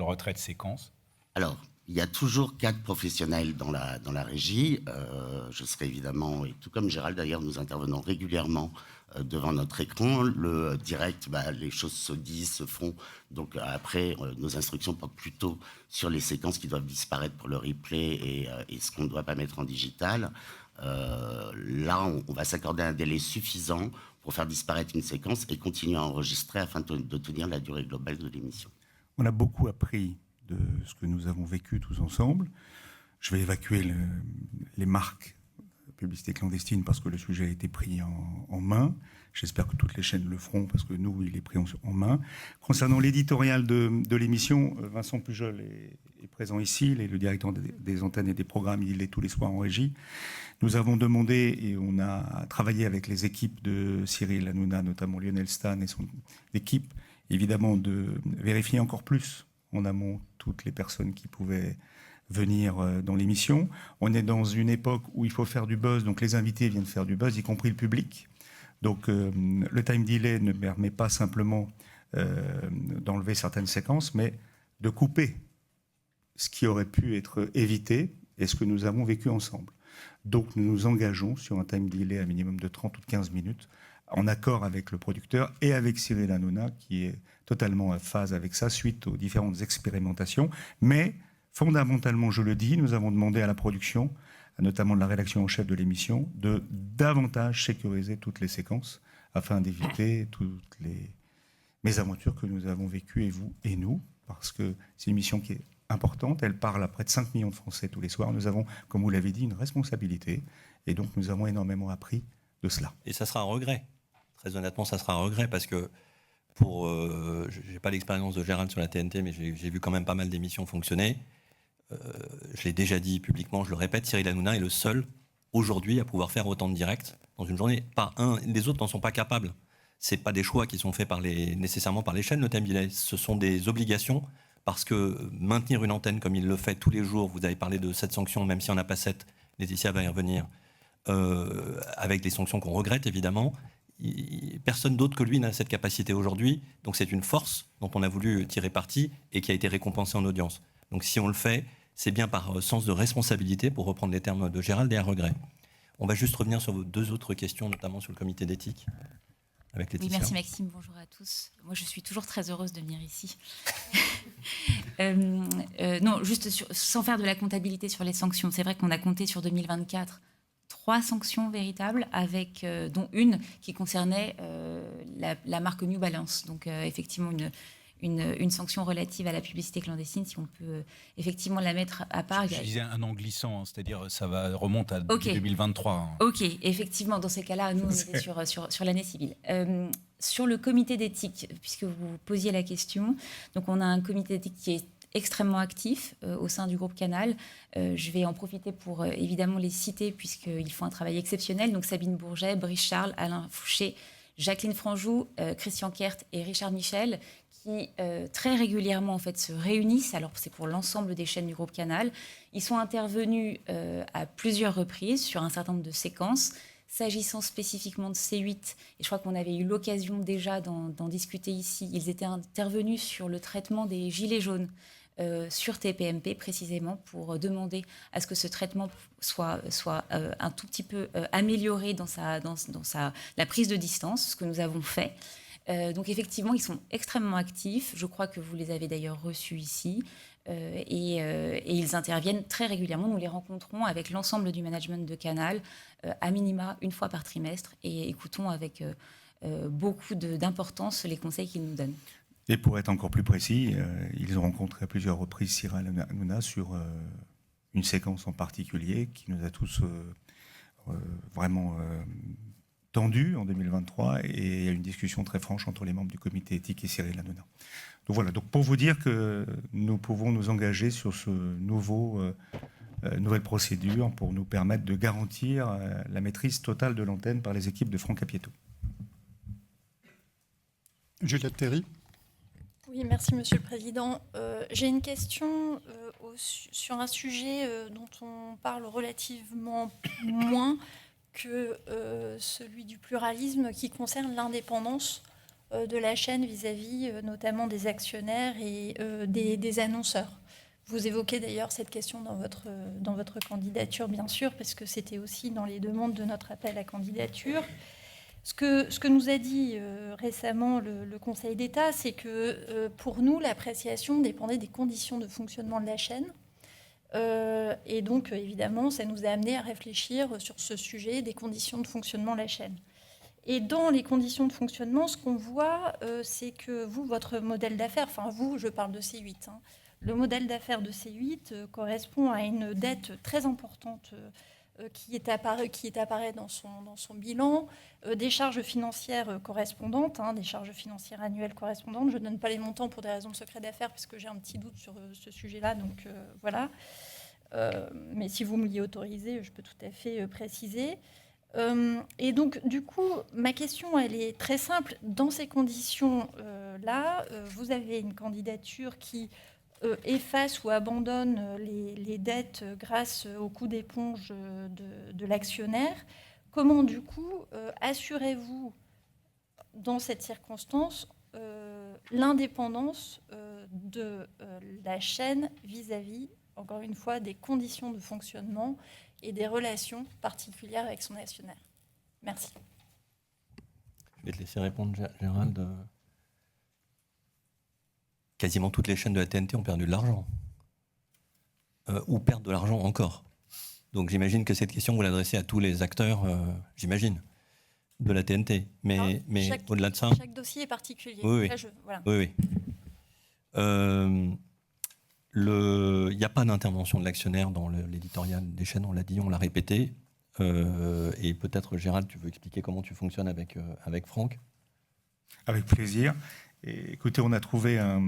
retraites séquences ? Alors, il y a toujours 4 professionnels dans la régie. Je serai évidemment, et tout comme Gérald d'ailleurs, nous intervenons régulièrement devant notre écran. Le direct, les choses se disent, se font. Donc après, nos instructions portent plutôt sur les séquences qui doivent disparaître pour le replay et ce qu'on ne doit pas mettre en digital. Là, on va s'accorder un délai suffisant pour faire disparaître une séquence et continuer à enregistrer afin de tenir la durée globale de l'émission. On a beaucoup appris de ce que nous avons vécu tous ensemble. Je vais évacuer les marques publicité clandestine parce que le sujet a été pris en main. J'espère que toutes les chaînes le feront parce que nous, il est pris en main. Concernant l'éditorial de l'émission, Vincent Pujol est présent ici. Il est le directeur des antennes et des programmes. Il est tous les soirs en régie. Nous avons demandé et on a travaillé avec les équipes de Cyril Hanouna, notamment Lionel Stan et son équipe, évidemment de vérifier encore plus en amont toutes les personnes qui pouvaient venir dans l'émission. On est dans une époque où il faut faire du buzz, donc les invités viennent faire du buzz, y compris le public. Donc le time delay ne permet pas simplement d'enlever certaines séquences, mais de couper ce qui aurait pu être évité et ce que nous avons vécu ensemble. Donc nous nous engageons sur un time delay à minimum de 30 ou de 15 minutes, en accord avec le producteur et avec Cyril Hanouna, qui est totalement en phase avec ça, suite aux différentes expérimentations. Mais fondamentalement, je le dis, nous avons demandé à la production, notamment de la rédaction en chef de l'émission, de davantage sécuriser toutes les séquences afin d'éviter toutes les mésaventures que nous avons vécues, et vous et nous, parce que c'est une émission qui est importante, elle parle à près de 5 millions de Français tous les soirs. Nous avons, comme vous l'avez dit, une responsabilité, et donc nous avons énormément appris de cela. Et ça sera un regret. Très honnêtement, ça sera un regret, parce que je n'ai pas l'expérience de Gérald sur la TNT, mais j'ai vu quand même pas mal d'émissions fonctionner. Je l'ai déjà dit publiquement, je le répète, Cyril Hanouna est le seul aujourd'hui à pouvoir faire autant de directs dans une journée. Pas un, les autres n'en sont pas capables. Ce pas des choix qui sont faits nécessairement par les chaînes, le time delay. Ce sont des obligations, parce que maintenir une antenne comme il le fait tous les jours, vous avez parlé de 7 sanctions, même si on n'a pas 7, Laetitia va y revenir, avec des sanctions qu'on regrette évidemment. Personne d'autre que lui n'a cette capacité aujourd'hui, donc c'est une force dont on a voulu tirer parti et qui a été récompensée en audience. Donc si on le fait, c'est bien par sens de responsabilité, pour reprendre les termes de Gérald, et à regret. On va juste revenir sur vos 2 autres questions, notamment sur le comité d'éthique. Avec Laetitia. Oui, merci Maxime, bonjour à tous. Moi je suis toujours très heureuse de venir ici. Non, juste sans faire de la comptabilité sur les sanctions, c'est vrai qu'on a compté sur 2024 3 sanctions véritables, avec, dont une qui concernait la marque New Balance. Donc effectivement une sanction relative à la publicité clandestine, si on peut effectivement la mettre à part. Je disais un an glissant, hein, c'est-à-dire ça remonte à 2023. Hein. Ok, effectivement, dans ces cas-là, nous on était sur l'année civile. Sur le comité d'éthique, puisque vous posiez la question, donc on a un comité d'éthique qui est extrêmement actif au sein du groupe Canal. Je vais en profiter pour évidemment les citer, puisqu'ils font un travail exceptionnel. Donc Sabine Bourget, Brice Charles, Alain Fouché, Jacqueline Franjou, Christian Kert et Richard Michel, qui très régulièrement en fait se réunissent. Alors c'est pour l'ensemble des chaînes du groupe Canal. Ils sont intervenus à plusieurs reprises sur un certain nombre de séquences. S'agissant spécifiquement de C8, et je crois qu'on avait eu l'occasion déjà d'en discuter ici, ils étaient intervenus sur le traitement des gilets jaunes sur TPMP précisément pour demander à ce que ce traitement soit un tout petit peu amélioré dans la prise de distance, ce que nous avons fait. Donc effectivement, ils sont extrêmement actifs. Je crois que vous les avez d'ailleurs reçus ici. Et ils interviennent très régulièrement. Nous les rencontrons avec l'ensemble du management de Canal, à minima une fois par trimestre, et écoutons avec beaucoup d'importance les conseils qu'ils nous donnent. Et pour être encore plus précis, ils ont rencontré à plusieurs reprises Cyril Hanouna sur une séquence en particulier qui nous a tous vraiment tendus en 2023, et il y a une discussion très franche entre les membres du comité éthique et Cyril Hanouna. Donc voilà, donc pour vous dire que nous pouvons nous engager sur ce nouvelle procédure pour nous permettre de garantir la maîtrise totale de l'antenne par les équipes de Franck Apieto. Juliette Théry. Oui, merci Monsieur le Président. J'ai une question sur un sujet dont on parle relativement moins que celui du pluralisme, qui concerne l'indépendance de la chaîne vis-à-vis notamment des actionnaires et des annonceurs. Vous évoquez d'ailleurs cette question dans votre candidature, bien sûr, parce que c'était aussi dans les demandes de notre appel à candidature. Ce que nous a dit récemment le Conseil d'État, c'est que pour nous, l'appréciation dépendait des conditions de fonctionnement de la chaîne. Et donc, évidemment, ça nous a amené à réfléchir sur ce sujet des conditions de fonctionnement de la chaîne. Et dans les conditions de fonctionnement, ce qu'on voit, c'est que vous, votre modèle d'affaires, enfin vous, je parle de C8, hein, le modèle d'affaires de C8 correspond à une dette très importante qui apparaît dans son bilan, des charges financières correspondantes, hein, des charges financières annuelles correspondantes. Je ne donne pas les montants pour des raisons de secret d'affaires parce que j'ai un petit doute sur ce sujet-là, donc voilà. Mais si vous me l'y autorisez, je peux tout à fait préciser. Et donc, du coup, ma question, elle est très simple. Dans ces conditions-là, vous avez une candidature qui efface ou abandonne les dettes grâce au coup d'éponge de l'actionnaire. Comment, du coup, assurez-vous, dans cette circonstance, l'indépendance de la chaîne vis-à-vis, encore une fois, des conditions de fonctionnement et des relations particulières avec son actionnaire? Merci. Je vais te laisser répondre, Gérald. Quasiment toutes les chaînes de la TNT ont perdu de l'argent. Ou perdent de l'argent encore. Donc j'imagine que cette question, vous l'adressez à tous les acteurs, j'imagine, de la TNT. Mais au-delà de ça... Chaque dossier est particulier. Oui, Là, voilà. Oui. Il n'y a pas d'intervention de l'actionnaire dans l'éditorial des chaînes, on l'a dit, on l'a répété. Et peut-être, Gérald, tu veux expliquer comment tu fonctionnes avec Franck ? Avec plaisir. Et écoutez, on a trouvé un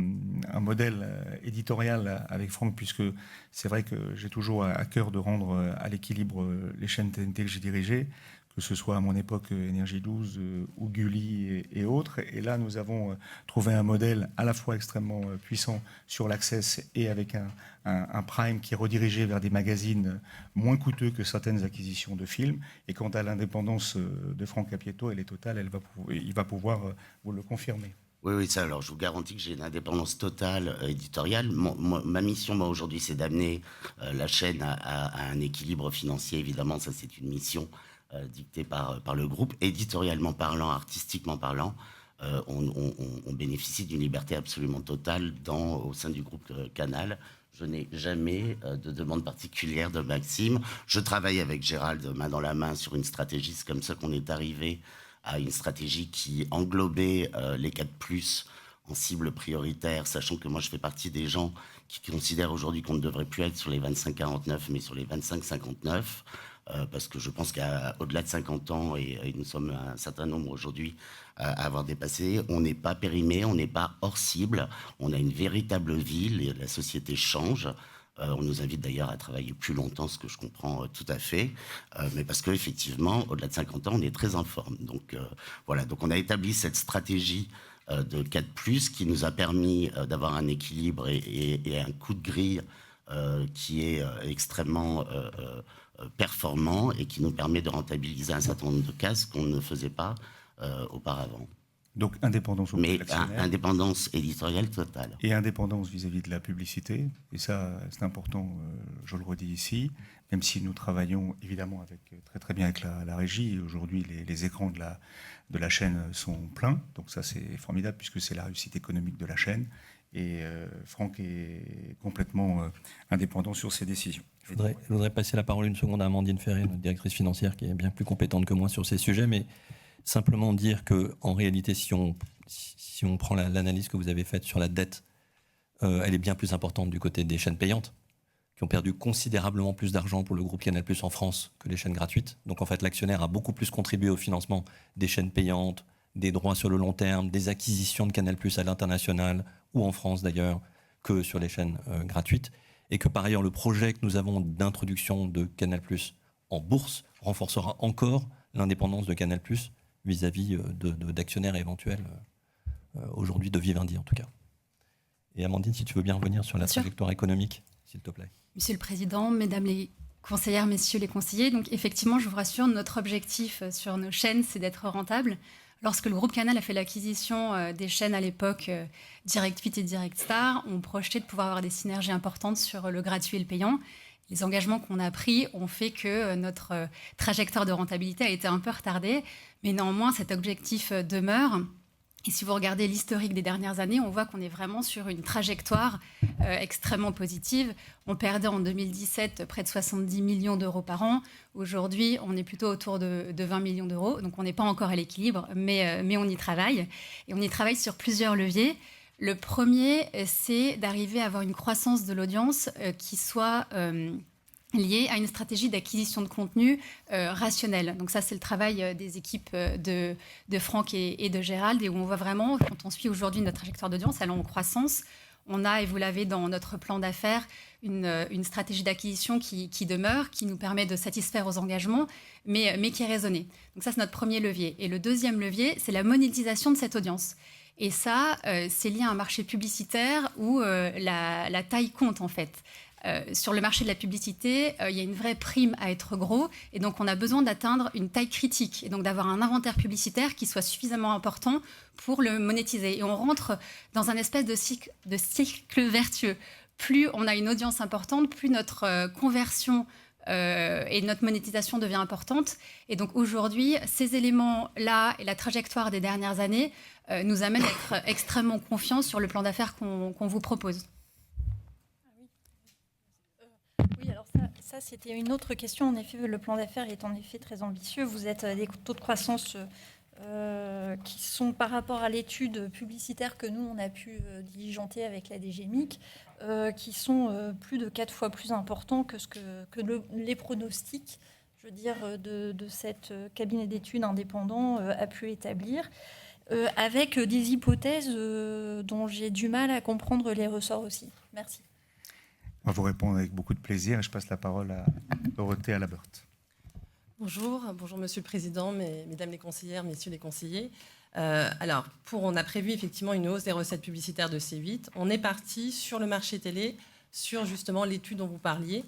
modèle éditorial avec Franck, puisque c'est vrai que j'ai toujours à cœur de rendre à l'équilibre les chaînes TNT que j'ai dirigées, que ce soit à mon époque Énergie 12 ou Gulli et autres. Et là, nous avons trouvé un modèle à la fois extrêmement puissant sur l'Access et avec un Prime qui est redirigé vers des magazines moins coûteux que certaines acquisitions de films. Et quant à l'indépendance de Franck Apieto, elle est totale, il va pouvoir vous le confirmer. Oui, ça, alors je vous garantis que j'ai une indépendance totale éditoriale. Ma mission, moi, aujourd'hui, c'est d'amener la chaîne à un équilibre financier. Évidemment, ça, c'est une mission dictée par le groupe. Éditorialement parlant, artistiquement parlant, on bénéficie d'une liberté absolument totale au sein du groupe Canal. Je n'ai jamais de demande particulière de Maxime. Je travaille avec Gérald main dans la main sur une stratégie. C'est comme ça qu'on est arrivé à une stratégie qui englobait les 4+, en cible prioritaire, sachant que moi je fais partie des gens qui considèrent aujourd'hui qu'on ne devrait plus être sur les 25-49, mais sur les 25-59, parce que je pense qu'au-delà de 50 ans, et nous sommes un certain nombre aujourd'hui à avoir dépassé, on n'est pas périmé, on n'est pas hors cible, on a une véritable vie, la société change. On nous invite d'ailleurs à travailler plus longtemps, ce que je comprends tout à fait, mais parce qu'effectivement, au-delà de 50 ans, on est très en forme. Donc voilà, donc on a établi cette stratégie de 4+, qui nous a permis d'avoir un équilibre et un coup de grille qui est extrêmement performant et qui nous permet de rentabiliser un certain nombre de cases qu'on ne faisait pas auparavant. Donc indépendance auprès de l'actionnaire. Indépendance éditoriale totale. Et indépendance vis-à-vis de la publicité. Et ça, c'est important, je le redis ici, même si nous travaillons évidemment très bien avec la régie. Aujourd'hui, les écrans de la chaîne sont pleins. Donc ça, c'est formidable puisque c'est la réussite économique de la chaîne. Et Franck est complètement indépendant sur ses décisions. Je voudrais passer la parole une seconde à Amandine Ferré, notre directrice financière, qui est bien plus compétente que moi sur ces sujets, mais simplement dire qu'en réalité, si on prend l'analyse que vous avez faite sur la dette, elle est bien plus importante du côté des chaînes payantes, qui ont perdu considérablement plus d'argent pour le groupe Canal+ en France que les chaînes gratuites. Donc en fait, l'actionnaire a beaucoup plus contribué au financement des chaînes payantes, des droits sur le long terme, des acquisitions de Canal+ à l'international, ou en France d'ailleurs, que sur les chaînes gratuites. Et que par ailleurs, le projet que nous avons d'introduction de Canal+ en bourse renforcera encore l'indépendance de Canal+ vis-à-vis d'actionnaires éventuels, aujourd'hui de Vivendi en tout cas. Et Amandine, si tu veux bien revenir sur la trajectoire économique, s'il te plaît. Monsieur le Président, Mesdames les conseillères, Messieurs les conseillers, donc effectivement, je vous rassure, notre objectif sur nos chaînes, c'est d'être rentable. Lorsque le groupe Canal a fait l'acquisition des chaînes à l'époque Direct 8 et Direct Star, on projetait de pouvoir avoir des synergies importantes sur le gratuit et le payant. Les engagements qu'on a pris ont fait que notre trajectoire de rentabilité a été un peu retardée, mais néanmoins cet objectif demeure. Et si vous regardez l'historique des dernières années, on voit qu'on est vraiment sur une trajectoire extrêmement positive. On perdait en 2017 près de 70 millions d'euros par an. Aujourd'hui, on est plutôt autour de 20 millions d'euros. Donc on n'est pas encore à l'équilibre, mais on y travaille. Et on y travaille sur plusieurs leviers. Le premier, c'est d'arriver à avoir une croissance de l'audience qui soit liée à une stratégie d'acquisition de contenu rationnelle. Donc ça, c'est le travail des équipes de Franck et de Gérald, et où on voit vraiment, quand on suit aujourd'hui notre trajectoire d'audience, elle est en croissance. On a, et vous l'avez dans notre plan d'affaires, une stratégie d'acquisition qui demeure, qui nous permet de satisfaire aux engagements, mais qui est raisonnée. Donc ça, c'est notre premier levier. Et le deuxième levier, c'est la monétisation de cette audience. Et ça, c'est lié à un marché publicitaire où la taille compte, en fait. Sur le marché de la publicité, il y a une vraie prime à être gros, et donc on a besoin d'atteindre une taille critique, et donc d'avoir un inventaire publicitaire qui soit suffisamment important pour le monétiser. Et on rentre dans un espèce de cycle vertueux. Plus on a une audience importante, plus notre conversion et notre monétisation devient importante. Et donc aujourd'hui, ces éléments-là et la trajectoire des dernières années nous amènent à être extrêmement confiants sur le plan d'affaires qu'on vous propose. Oui, alors ça c'était une autre question. En effet, le plan d'affaires est en effet très ambitieux. Vous êtes à des taux de croissance qui sont par rapport à l'étude publicitaire que nous, on a pu diligenter avec la DGMIC, qui sont plus de 4 fois plus importants que les pronostics, je veux dire, de cette cabinet d'études indépendant a pu établir, avec des hypothèses dont j'ai du mal à comprendre les ressorts aussi. Merci. On va vous répondre avec beaucoup de plaisir. Je passe la parole à Dorothée Alabert. Bonjour Monsieur le Président, Mesdames les conseillères, Messieurs les conseillers. On a prévu effectivement une hausse des recettes publicitaires de C8. On est parti sur le marché télé, sur justement l'étude dont vous parliez,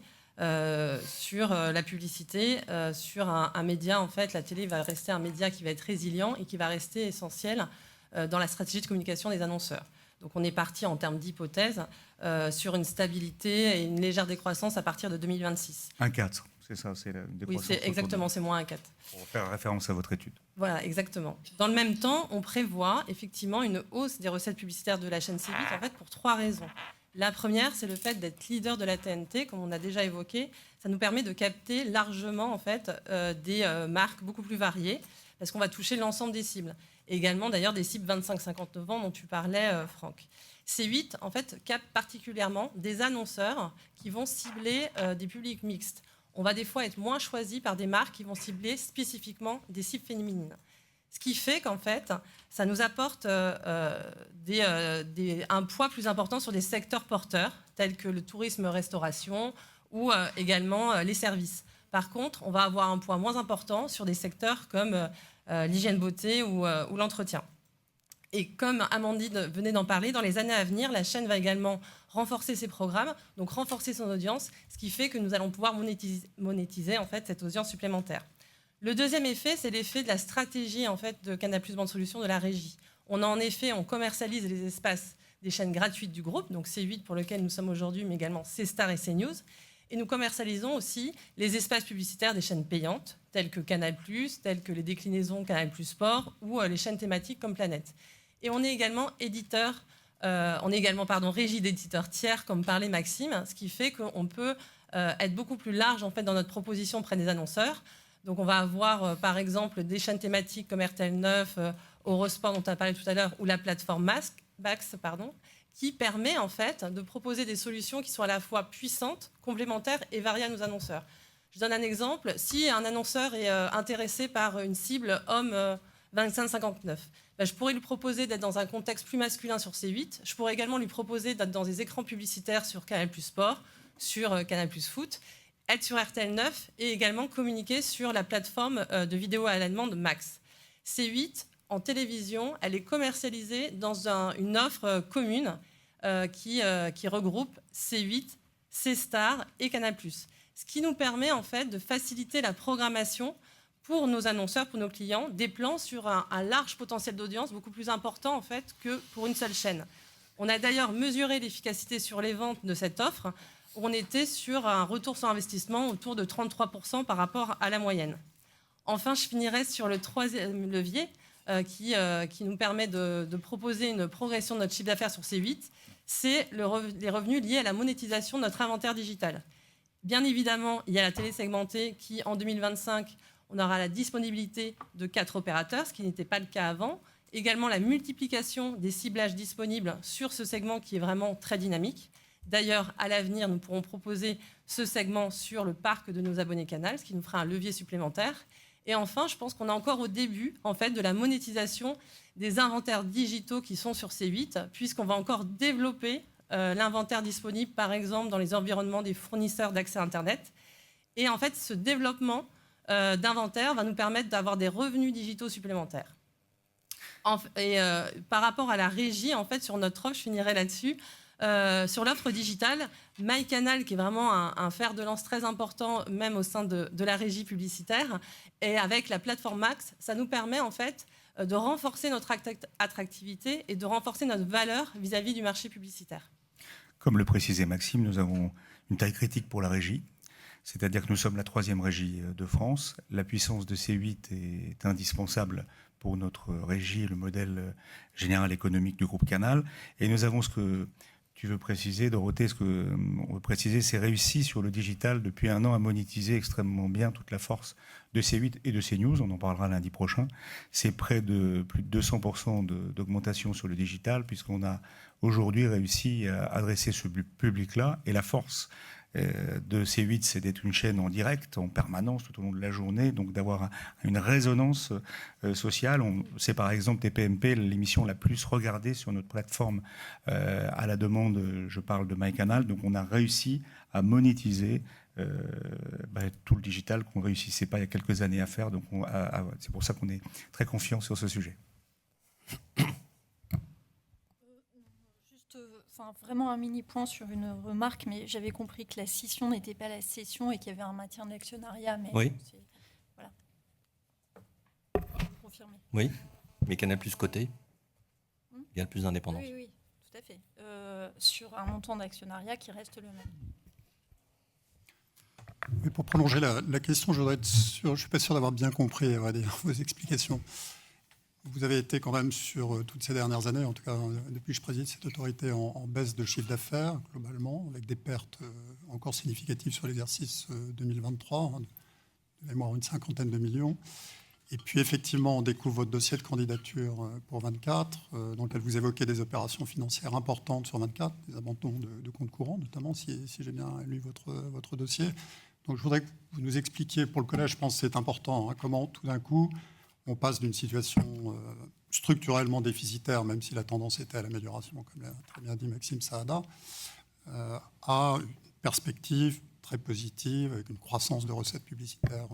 sur la publicité, sur un média. En fait, la télé va rester un média qui va être résilient et qui va rester essentiel dans la stratégie de communication des annonceurs. Donc on est parti en termes d'hypothèse sur une stabilité et une légère décroissance à partir de 2026. 1,4, c'est ça, c'est la décroissance. Oui, c'est exactement, c'est moins 1,4. Pour faire référence à votre étude. Voilà, exactement. Dans le même temps, on prévoit effectivement une hausse des recettes publicitaires de la chaîne C8 en fait pour 3 raisons. La première, c'est le fait d'être leader de la TNT, comme on a déjà évoqué. Ça nous permet de capter largement en fait des marques beaucoup plus variées, parce qu'on va toucher l'ensemble des cibles. Et également d'ailleurs des cibles 25-59 ans dont tu parlais, Franck. C8 en fait capte particulièrement des annonceurs qui vont cibler des publics mixtes. On va des fois être moins choisi par des marques qui vont cibler spécifiquement des cibles féminines. Ce qui fait qu'en fait, ça nous apporte un poids plus important sur des secteurs porteurs, tels que le tourisme-restauration ou également les services. Par contre, on va avoir un poids moins important sur des secteurs comme l'hygiène beauté ou l'entretien. Et comme Amandine venait d'en parler, dans les années à venir, la chaîne va également renforcer ses programmes, donc renforcer son audience, ce qui fait que nous allons pouvoir monétiser en fait, cette audience supplémentaire. Le deuxième effet, c'est l'effet de la stratégie en fait, de Canal+ Bande Solutions de la régie. On commercialise les espaces des chaînes gratuites du groupe, donc C8 pour lequel nous sommes aujourd'hui, mais également C-Star et CNews. Et nous commercialisons aussi les espaces publicitaires des chaînes payantes, telles que Canal+, telles que les déclinaisons Canal+ Sport ou les chaînes thématiques comme Planète. Et on est également régie d'éditeurs tiers, comme parlait Maxime, ce qui fait qu'on peut être beaucoup plus large en fait, dans notre proposition auprès des annonceurs. Donc on va avoir par exemple des chaînes thématiques comme RTL9, Eurosport dont on a parlé tout à l'heure, ou la plateforme Max, qui permet en fait de proposer des solutions qui sont à la fois puissantes, complémentaires et variées à nos annonceurs. Je donne un exemple. Si un annonceur est intéressé par une cible homme 25-59, je pourrais lui proposer d'être dans un contexte plus masculin sur C8. Je pourrais également lui proposer d'être dans des écrans publicitaires sur Canal+ Sport, sur Canal+ Foot, être sur RTL9 et également communiquer sur la plateforme de vidéo à la demande Max. C8, en télévision, elle est commercialisée dans une offre commune qui regroupe C8, C-Star et Canal+. Ce qui nous permet en fait de faciliter la programmation pour nos annonceurs, pour nos clients, des plans sur un large potentiel d'audience beaucoup plus important en fait que pour une seule chaîne. On a d'ailleurs mesuré l'efficacité sur les ventes de cette offre. On était sur un retour sur investissement autour de 33% par rapport à la moyenne. Enfin, je finirai sur le troisième levier qui nous permet de proposer une progression de notre chiffre d'affaires sur C8, c'est les revenus liés à la monétisation de notre inventaire digital. Bien évidemment, il y a la télé segmentée qui, en 2025, on aura la disponibilité de 4 opérateurs, ce qui n'était pas le cas avant. Également, la multiplication des ciblages disponibles sur ce segment qui est vraiment très dynamique. D'ailleurs, à l'avenir, nous pourrons proposer ce segment sur le parc de nos abonnés Canal, ce qui nous fera un levier supplémentaire. Et enfin, je pense qu'on est encore au début en fait, de la monétisation des inventaires digitaux qui sont sur C8, puisqu'on va encore développer l'inventaire disponible, par exemple, dans les environnements des fournisseurs d'accès Internet. Et en fait, ce développement d'inventaire va nous permettre d'avoir des revenus digitaux supplémentaires. Par rapport à la régie, en fait, sur notre offre, je finirai là-dessus. Sur l'offre digitale, MyCanal, qui est vraiment un fer de lance très important, même au sein de la régie publicitaire, et avec la plateforme Max, ça nous permet en fait de renforcer notre attractivité et de renforcer notre valeur vis-à-vis du marché publicitaire. Comme le précisait Maxime, nous avons une taille critique pour la régie, c'est-à-dire que nous sommes la 3e régie de France. La puissance de C8 est indispensable pour notre régie et le modèle général économique du groupe Canal. Et nous avons ce que tu veux préciser, Dorothée, ce qu'on veut préciser, c'est réussi sur le digital depuis 1 an à monétiser extrêmement bien toute la force de C8 et de CNews. On en parlera lundi prochain. C'est près de plus de 200% d'augmentation sur le digital, puisqu'on a aujourd'hui réussi à adresser ce public-là. Et la force de C8, c'est d'être une chaîne en direct, en permanence, tout au long de la journée, donc d'avoir une résonance sociale. C'est par exemple TPMP, l'émission la plus regardée sur notre plateforme à la demande, je parle de MyCanal, donc on a réussi à monétiser tout le digital qu'on ne réussissait pas il y a quelques années à faire, donc c'est pour ça qu'on est très confiant sur ce sujet. Vraiment un mini point sur une remarque, mais j'avais compris que la scission n'était pas la cession et qu'il y avait un maintien de l'actionnariat. Mais oui. Voilà. Confirmé. Oui, mais Canal+ côté, il y a plus d'indépendance. Oui, tout à fait. Sur un montant d'actionnariat qui reste le même. Oui, pour prolonger la question, je voudrais être sûr, je ne suis pas sûr d'avoir bien compris vos explications. Vous avez été quand même sur toutes ces dernières années, en tout cas depuis que je préside cette autorité, en baisse de chiffre d'affaires globalement, avec des pertes encore significatives sur l'exercice 2023, de mémoire une 50aine de millions. Et puis effectivement, on découvre votre dossier de candidature pour 24, dans lequel vous évoquez des opérations financières importantes sur 24, des abandons de comptes courants notamment, si j'ai bien lu votre dossier. Donc je voudrais que vous nous expliquiez, pour le collège, je pense que c'est important, comment tout d'un coup on passe d'une situation structurellement déficitaire, même si la tendance était à l'amélioration, comme l'a très bien dit Maxime Saada, à une perspective très positive, avec une croissance de recettes publicitaires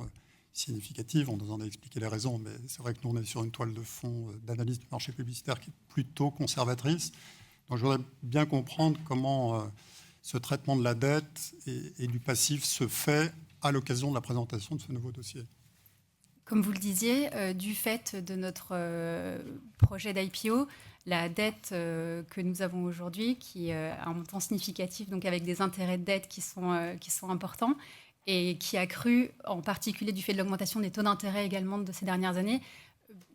significative. On nous en a expliqué les raisons, mais c'est vrai que nous, on est sur une toile de fond d'analyse du marché publicitaire qui est plutôt conservatrice. Donc je voudrais bien comprendre comment ce traitement de la dette et du passif se fait à l'occasion de la présentation de ce nouveau dossier. Comme vous le disiez, du fait de notre projet d'IPO, la dette que nous avons aujourd'hui, qui a un montant significatif, donc avec des intérêts de dette qui sont importants, et qui a cru, en particulier du fait de l'augmentation des taux d'intérêt également de ces dernières années,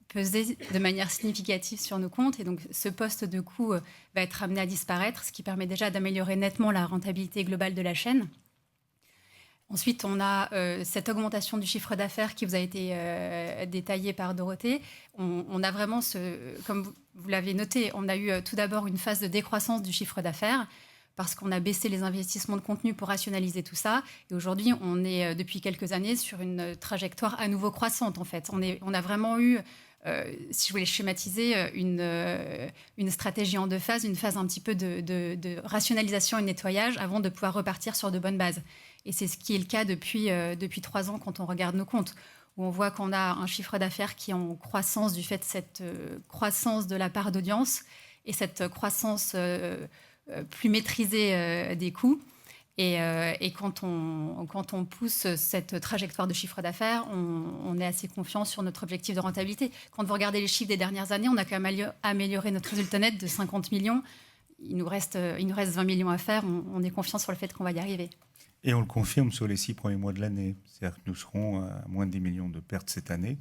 peser de manière significative sur nos comptes. Et donc, ce poste de coût va être amené à disparaître, ce qui permet déjà d'améliorer nettement la rentabilité globale de la chaîne. Ensuite, on a cette augmentation du chiffre d'affaires qui vous a été détaillée par Dorothée. On a vraiment, comme vous l'avez noté, on a eu tout d'abord une phase de décroissance du chiffre d'affaires parce qu'on a baissé les investissements de contenu pour rationaliser tout ça. Et aujourd'hui, on est depuis quelques années sur une trajectoire à nouveau croissante, en fait. On a vraiment eu, si je voulais schématiser, une stratégie en deux phases, une phase un petit peu de rationalisation et de nettoyage avant de pouvoir repartir sur de bonnes bases. Et c'est ce qui est le cas depuis 3 ans quand on regarde nos comptes, où on voit qu'on a un chiffre d'affaires qui est en croissance du fait de cette croissance de la part d'audience et cette croissance plus maîtrisée des coûts. Et quand on pousse cette trajectoire de chiffre d'affaires, on est assez confiant sur notre objectif de rentabilité. Quand vous regardez les chiffres des dernières années, on a quand même amélioré notre résultat net de 50 millions. Il nous reste 20 millions à faire. On est confiant sur le fait qu'on va y arriver. Et on le confirme sur les 6 premiers mois de l'année. C'est-à-dire que nous serons à moins de 10 millions de pertes cette année,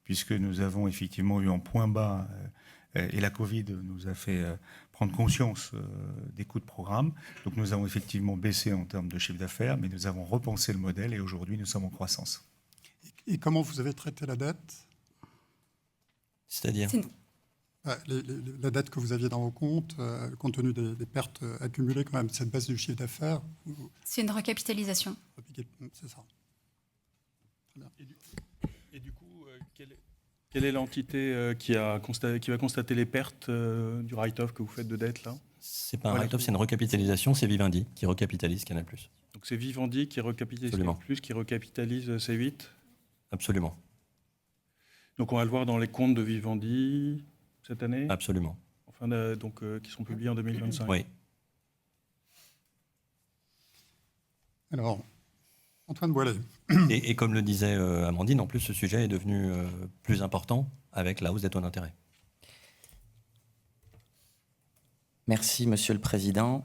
puisque nous avons effectivement eu en point bas, et la Covid nous a fait prendre conscience des coûts de programme. Donc nous avons effectivement baissé en termes de chiffre d'affaires, mais nous avons repensé le modèle et aujourd'hui nous sommes en croissance. Et comment vous avez traité la dette ? C'est-à-dire ? La dette que vous aviez dans vos comptes, compte tenu des pertes accumulées, quand même, cette baisse du chiffre d'affaires. C'est une recapitalisation. C'est ça. Très bien. Et du coup, quelle est l'entité qui va constater les pertes du write-off que vous faites de dette là ? C'est pas un write-off, c'est une recapitalisation. C'est Vivendi qui recapitalise Canal+. Donc c'est Vivendi qui recapitalise Canal+, qui recapitalise C8 ? Absolument. Donc on va le voir dans les comptes de Vivendi cette année ? Absolument. Qui seront publiés en 2025. Oui. Alors, Antoine Boilet. Et comme le disait Amandine, en plus, ce sujet est devenu plus important avec la hausse des taux d'intérêt. Merci, Monsieur le Président.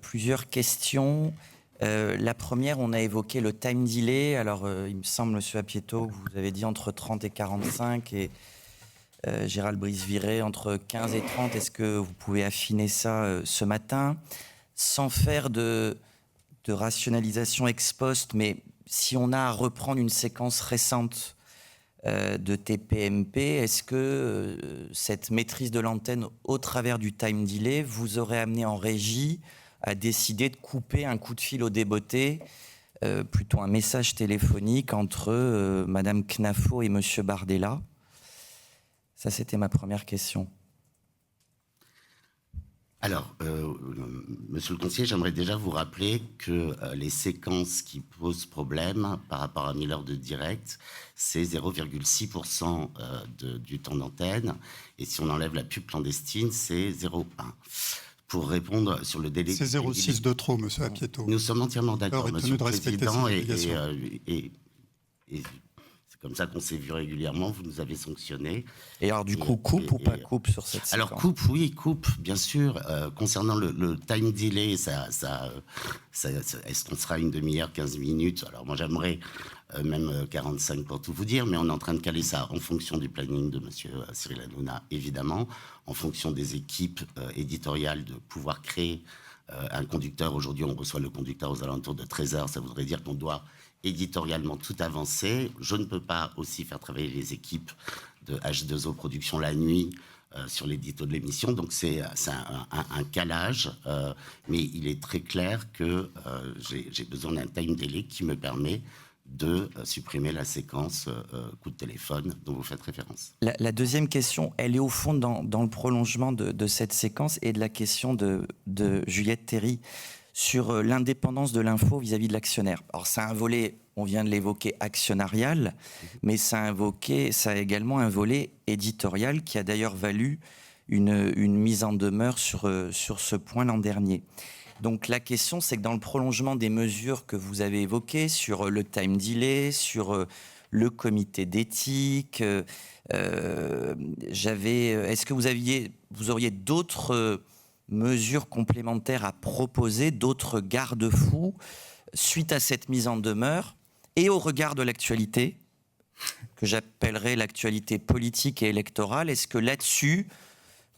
Plusieurs questions. La première, on a évoqué le time delay. Alors, il me semble, Monsieur Apieto, que vous avez dit entre 30 et 45 et Gérald Brice-Viré entre 15 et 30. Est-ce que vous pouvez affiner ça ce matin ? Sans faire de rationalisation ex post, mais si on a à reprendre une séquence récente de TPMP, est-ce que cette maîtrise de l'antenne au travers du time delay vous aurait amené en régie à décider de couper un coup de fil au débotté, plutôt un message téléphonique entre Madame Knafo et Monsieur Bardella ? Ça, c'était ma première question. Alors, monsieur le conseiller, j'aimerais déjà vous rappeler que les séquences qui posent problème par rapport à 1000 heures de direct, c'est 0,6% du temps d'antenne. Et si on enlève la pub clandestine, c'est 0,1%. Pour répondre sur le délai... C'est 0,6 de trop, monsieur Apieto. Nous sommes entièrement d'accord, monsieur le Président. Et c'est comme ça qu'on s'est vu régulièrement, vous nous avez sanctionnés. Et alors du coup, coupe ou pas coupe sur cette séquence ? Alors coupe, oui, coupe, bien sûr. Concernant le time delay, est-ce qu'on sera une demi-heure, 15 minutes ? Alors moi j'aimerais même 45 pour tout vous dire, mais on est en train de caler ça en fonction du planning de monsieur Cyril Hanouna, évidemment, en fonction des équipes éditoriales de pouvoir créer un conducteur. Aujourd'hui, on reçoit le conducteur aux alentours de 13h, ça voudrait dire qu'on doit éditorialement tout avancer. Je ne peux pas aussi faire travailler les équipes de H2O Production la nuit sur l'édito de l'émission. Donc c'est un calage, mais il est très clair que j'ai besoin d'un time delay qui me permet de supprimer la séquence coup de téléphone dont vous faites référence. La deuxième question, elle est au fond dans le prolongement de cette séquence et de la question de Juliette Théry sur l'indépendance de l'info vis-à-vis de l'actionnaire. Alors, c'est un volet, on vient de l'évoquer, actionnarial, mais ça a également un volet éditorial qui a d'ailleurs valu une mise en demeure sur ce point l'an dernier. Donc, la question, c'est que dans le prolongement des mesures que vous avez évoquées, sur le time delay, sur le comité d'éthique. Est-ce que vous auriez d'autres mesures complémentaires à proposer, d'autres garde-fous suite à cette mise en demeure et au regard de l'actualité, que j'appellerais l'actualité politique et électorale? Est-ce que là-dessus,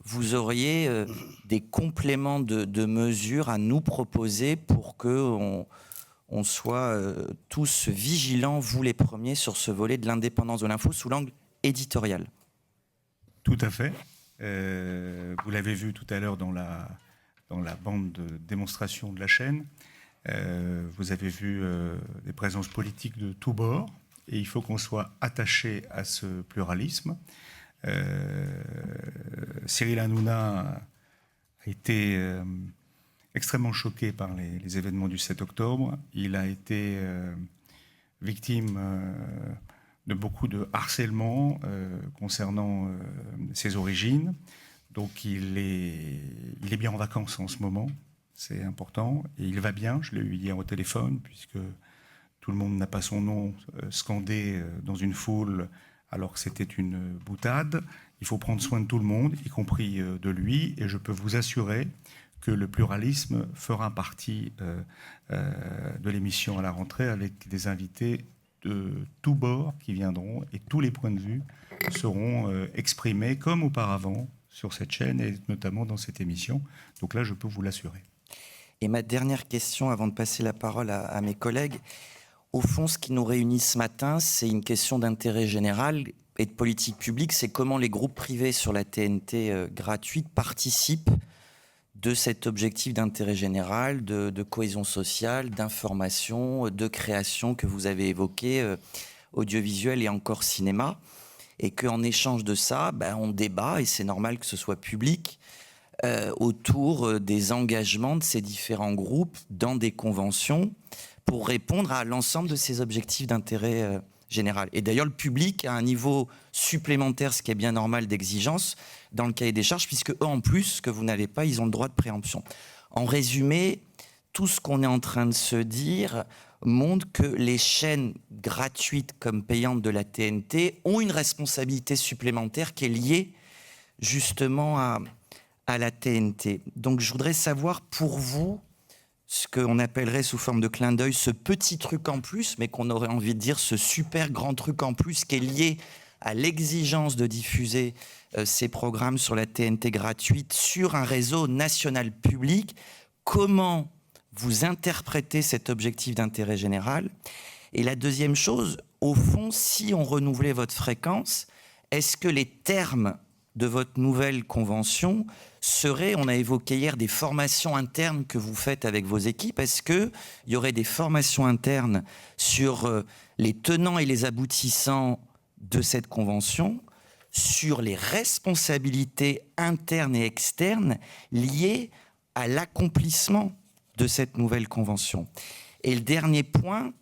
vous auriez des compléments de mesures à nous proposer pour qu'on soit tous vigilants, vous les premiers, sur ce volet de l'indépendance de l'info sous l'angle éditorial? Tout à fait. Vous l'avez vu tout à l'heure dans la bande de démonstration de la chaîne. Vous avez vu des présences politiques de tous bords, et il faut qu'on soit attaché à ce pluralisme. Cyril Hanouna a été extrêmement choqué par les événements du 7 octobre. Il a été victime de beaucoup de harcèlement concernant ses origines. Donc il est bien en vacances en ce moment, c'est important, et il va bien. Je l'ai eu hier au téléphone, puisque tout le monde n'a pas son nom scandé dans une foule alors que c'était une boutade. Il faut prendre soin de tout le monde, y compris de lui, et je peux vous assurer que le pluralisme fera partie de l'émission à la rentrée, avec des invités de tous bords qui viendront, et tous les points de vue seront exprimés comme auparavant sur cette chaîne, et notamment dans cette émission. Donc là, je peux vous l'assurer. Et ma dernière question, avant de passer la parole à mes collègues, au fond, ce qui nous réunit ce matin, c'est une question d'intérêt général et de politique publique. C'est comment les groupes privés sur la TNT gratuite participent de cet objectif d'intérêt général, de cohésion sociale, d'information, de création que vous avez évoqué, audiovisuel et encore cinéma. Et qu'en échange de ça, on débat, et c'est normal que ce soit public, autour des engagements de ces différents groupes dans des conventions pour répondre à l'ensemble de ces objectifs d'intérêt général. Et d'ailleurs, le public a un niveau supplémentaire, ce qui est bien normal, d'exigence dans le cahier des charges, puisque eux, en plus, ce que vous n'avez pas, ils ont le droit de préemption. En résumé, tout ce qu'on est en train de se dire montre que les chaînes gratuites comme payantes de la TNT ont une responsabilité supplémentaire qui est liée justement à la TNT. Donc je voudrais savoir pour vous ce qu'on appellerait sous forme de clin d'œil ce petit truc en plus, mais qu'on aurait envie de dire ce super grand truc en plus qui est lié à l'exigence de diffuser ces programmes sur la TNT gratuite sur un réseau national public. Comment vous interprétez cet objectif d'intérêt général? Et la deuxième chose, au fond, si on renouvelait votre fréquence, est-ce que les termes de votre nouvelle convention seraient, on a évoqué hier, des formations internes que vous faites avec vos équipes? Est-ce qu'il y aurait des formations internes sur les tenants et les aboutissants de cette convention, sur les responsabilités internes et externes liées à l'accomplissement de cette nouvelle convention? Et le dernier point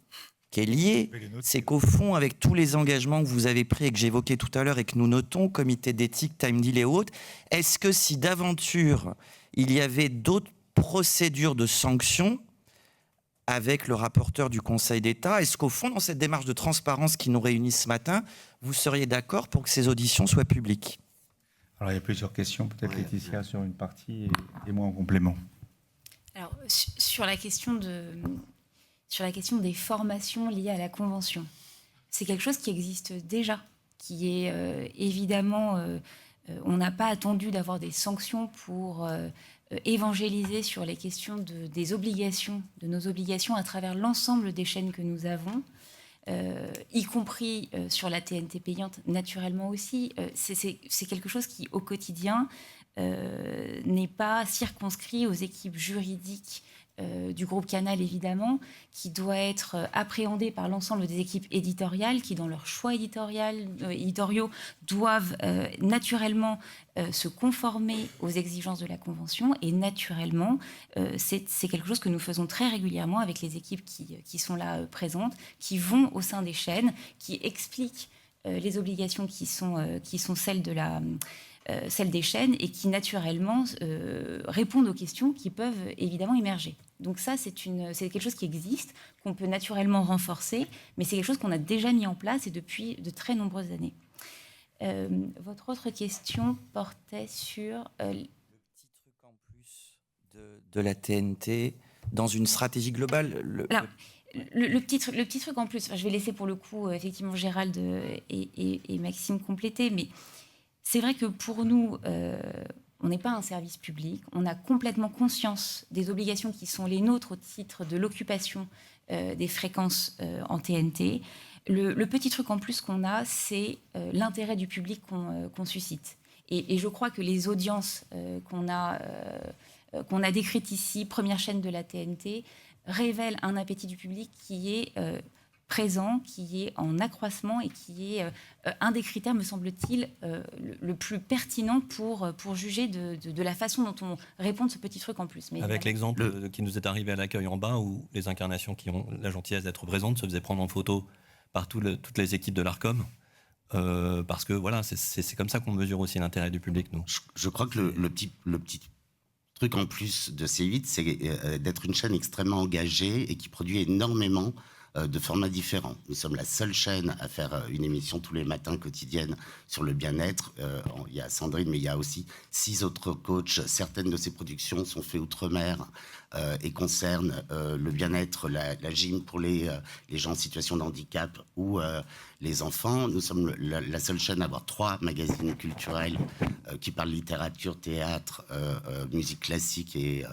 qui est lié, c'est qu'au fond, avec tous les engagements que vous avez pris et que j'évoquais tout à l'heure et que nous notons, comité d'éthique, time deal et autres, est-ce que si d'aventure il y avait d'autres procédures de sanctions avec le rapporteur du Conseil d'État, est-ce qu'au fond, dans cette démarche de transparence qui nous réunit ce matin, vous seriez d'accord pour que ces auditions soient publiques? Alors il y a plusieurs questions, peut-être Laetitia sur une partie et moi en complément. Alors, sur la question des formations liées à la Convention, c'est quelque chose qui existe déjà, qui est évidemment... on n'a pas attendu d'avoir des sanctions pour évangéliser sur les questions des obligations, de nos obligations à travers l'ensemble des chaînes que nous avons, y compris sur la TNT payante, naturellement aussi. C'est quelque chose qui, au quotidien, n'est pas circonscrit aux équipes juridiques du groupe Canal, évidemment, qui doit être appréhendé par l'ensemble des équipes éditoriales qui, dans leurs choix éditoriaux, doivent naturellement se conformer aux exigences de la Convention. Et naturellement, c'est quelque chose que nous faisons très régulièrement avec les équipes qui sont là présentes, qui vont au sein des chaînes, qui expliquent les obligations qui sont celles de celle des chaînes et qui naturellement répondent aux questions qui peuvent évidemment émerger. Donc ça, c'est quelque chose qui existe, qu'on peut naturellement renforcer, mais c'est quelque chose qu'on a déjà mis en place et depuis de très nombreuses années. Votre autre question portait sur... le petit truc en plus de la TNT dans une stratégie globale. Le petit truc en plus, je vais laisser pour le coup effectivement Gérald et Maxime compléter, mais c'est vrai que pour nous, on n'est pas un service public, on a complètement conscience des obligations qui sont les nôtres au titre de l'occupation des fréquences en TNT. Le petit truc en plus qu'on a, c'est l'intérêt du public qu'on suscite. Et je crois que les audiences qu'on a décrites ici, première chaîne de la TNT, révèlent un appétit du public qui est présent, qui est en accroissement et qui est un des critères, me semble-t-il, le plus pertinent pour juger de la façon dont on répond de ce petit truc en plus. Mais avec l'exemple qui nous est arrivé à l'accueil en bas, où les incarnations qui ont la gentillesse d'être présentes se faisaient prendre en photo par toutes les équipes de l'Arcom. Parce que voilà, c'est comme ça qu'on mesure aussi l'intérêt du public, nous. Je crois que le petit truc en plus de C8, c'est d'être une chaîne extrêmement engagée et qui produit énormément de formats différents. Nous sommes la seule chaîne à faire une émission tous les matins quotidienne sur le bien-être. Il y a Sandrine, mais il y a aussi 6 autres coachs. Certaines de ces productions sont faites outre-mer et concernent le bien-être, la gym pour les gens en situation de handicap ou les enfants. Nous sommes la seule chaîne à avoir 3 magazines culturels qui parlent littérature, théâtre, musique classique et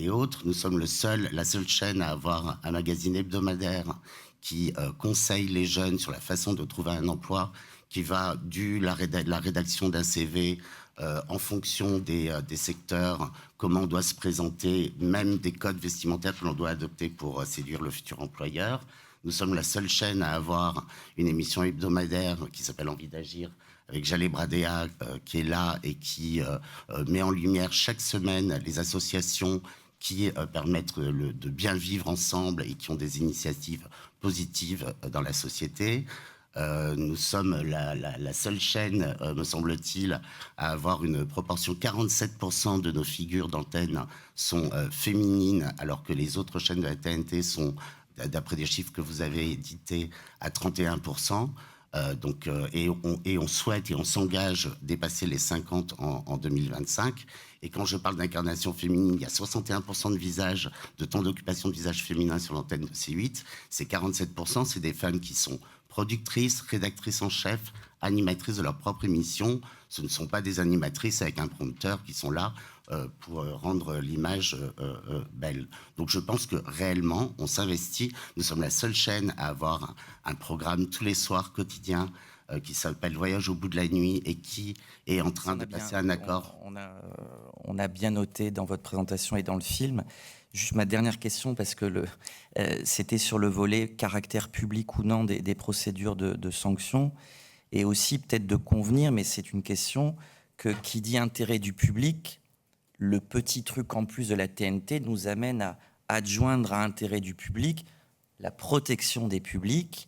autres. Nous sommes la seule chaîne à avoir un magazine hebdomadaire qui conseille les jeunes sur la façon de trouver un emploi, qui va la rédaction d'un CV en fonction des secteurs, comment on doit se présenter, même des codes vestimentaires que l'on doit adopter pour séduire le futur employeur. Nous sommes la seule chaîne à avoir une émission hebdomadaire qui s'appelle Envie d'agir, avec Jalé Bradéa qui est là et qui met en lumière chaque semaine les associations qui permettent de bien vivre ensemble et qui ont des initiatives positives dans la société. Nous sommes la seule chaîne, me semble-t-il, à avoir une proportion 47% de nos figures d'antenne sont féminines, alors que les autres chaînes de la TNT sont, d'après des chiffres que vous avez édités, à 31%. Et on souhaite et on s'engage dépasser les 50 en 2025. Et quand je parle d'incarnation féminine, il y a 61% de temps d'occupation de visage féminin sur l'antenne de C8. C'est 47%, c'est des femmes qui sont productrices, rédactrices en chef, animatrices de leur propre émission. Ce ne sont pas des animatrices avec un prompteur qui sont là pour rendre l'image belle. Donc je pense que réellement, on s'investit. Nous sommes la seule chaîne à avoir un programme tous les soirs quotidien qui s'appelle Voyage au bout de la nuit et qui est en train de passer un accord. On a bien noté dans votre présentation et dans le film. Juste ma dernière question, parce que c'était sur le volet caractère public ou non des procédures de sanctions, et aussi peut-être de convenir, mais c'est une question, que qui dit intérêt du public, le petit truc en plus de la TNT nous amène à adjoindre à intérêt du public la protection des publics,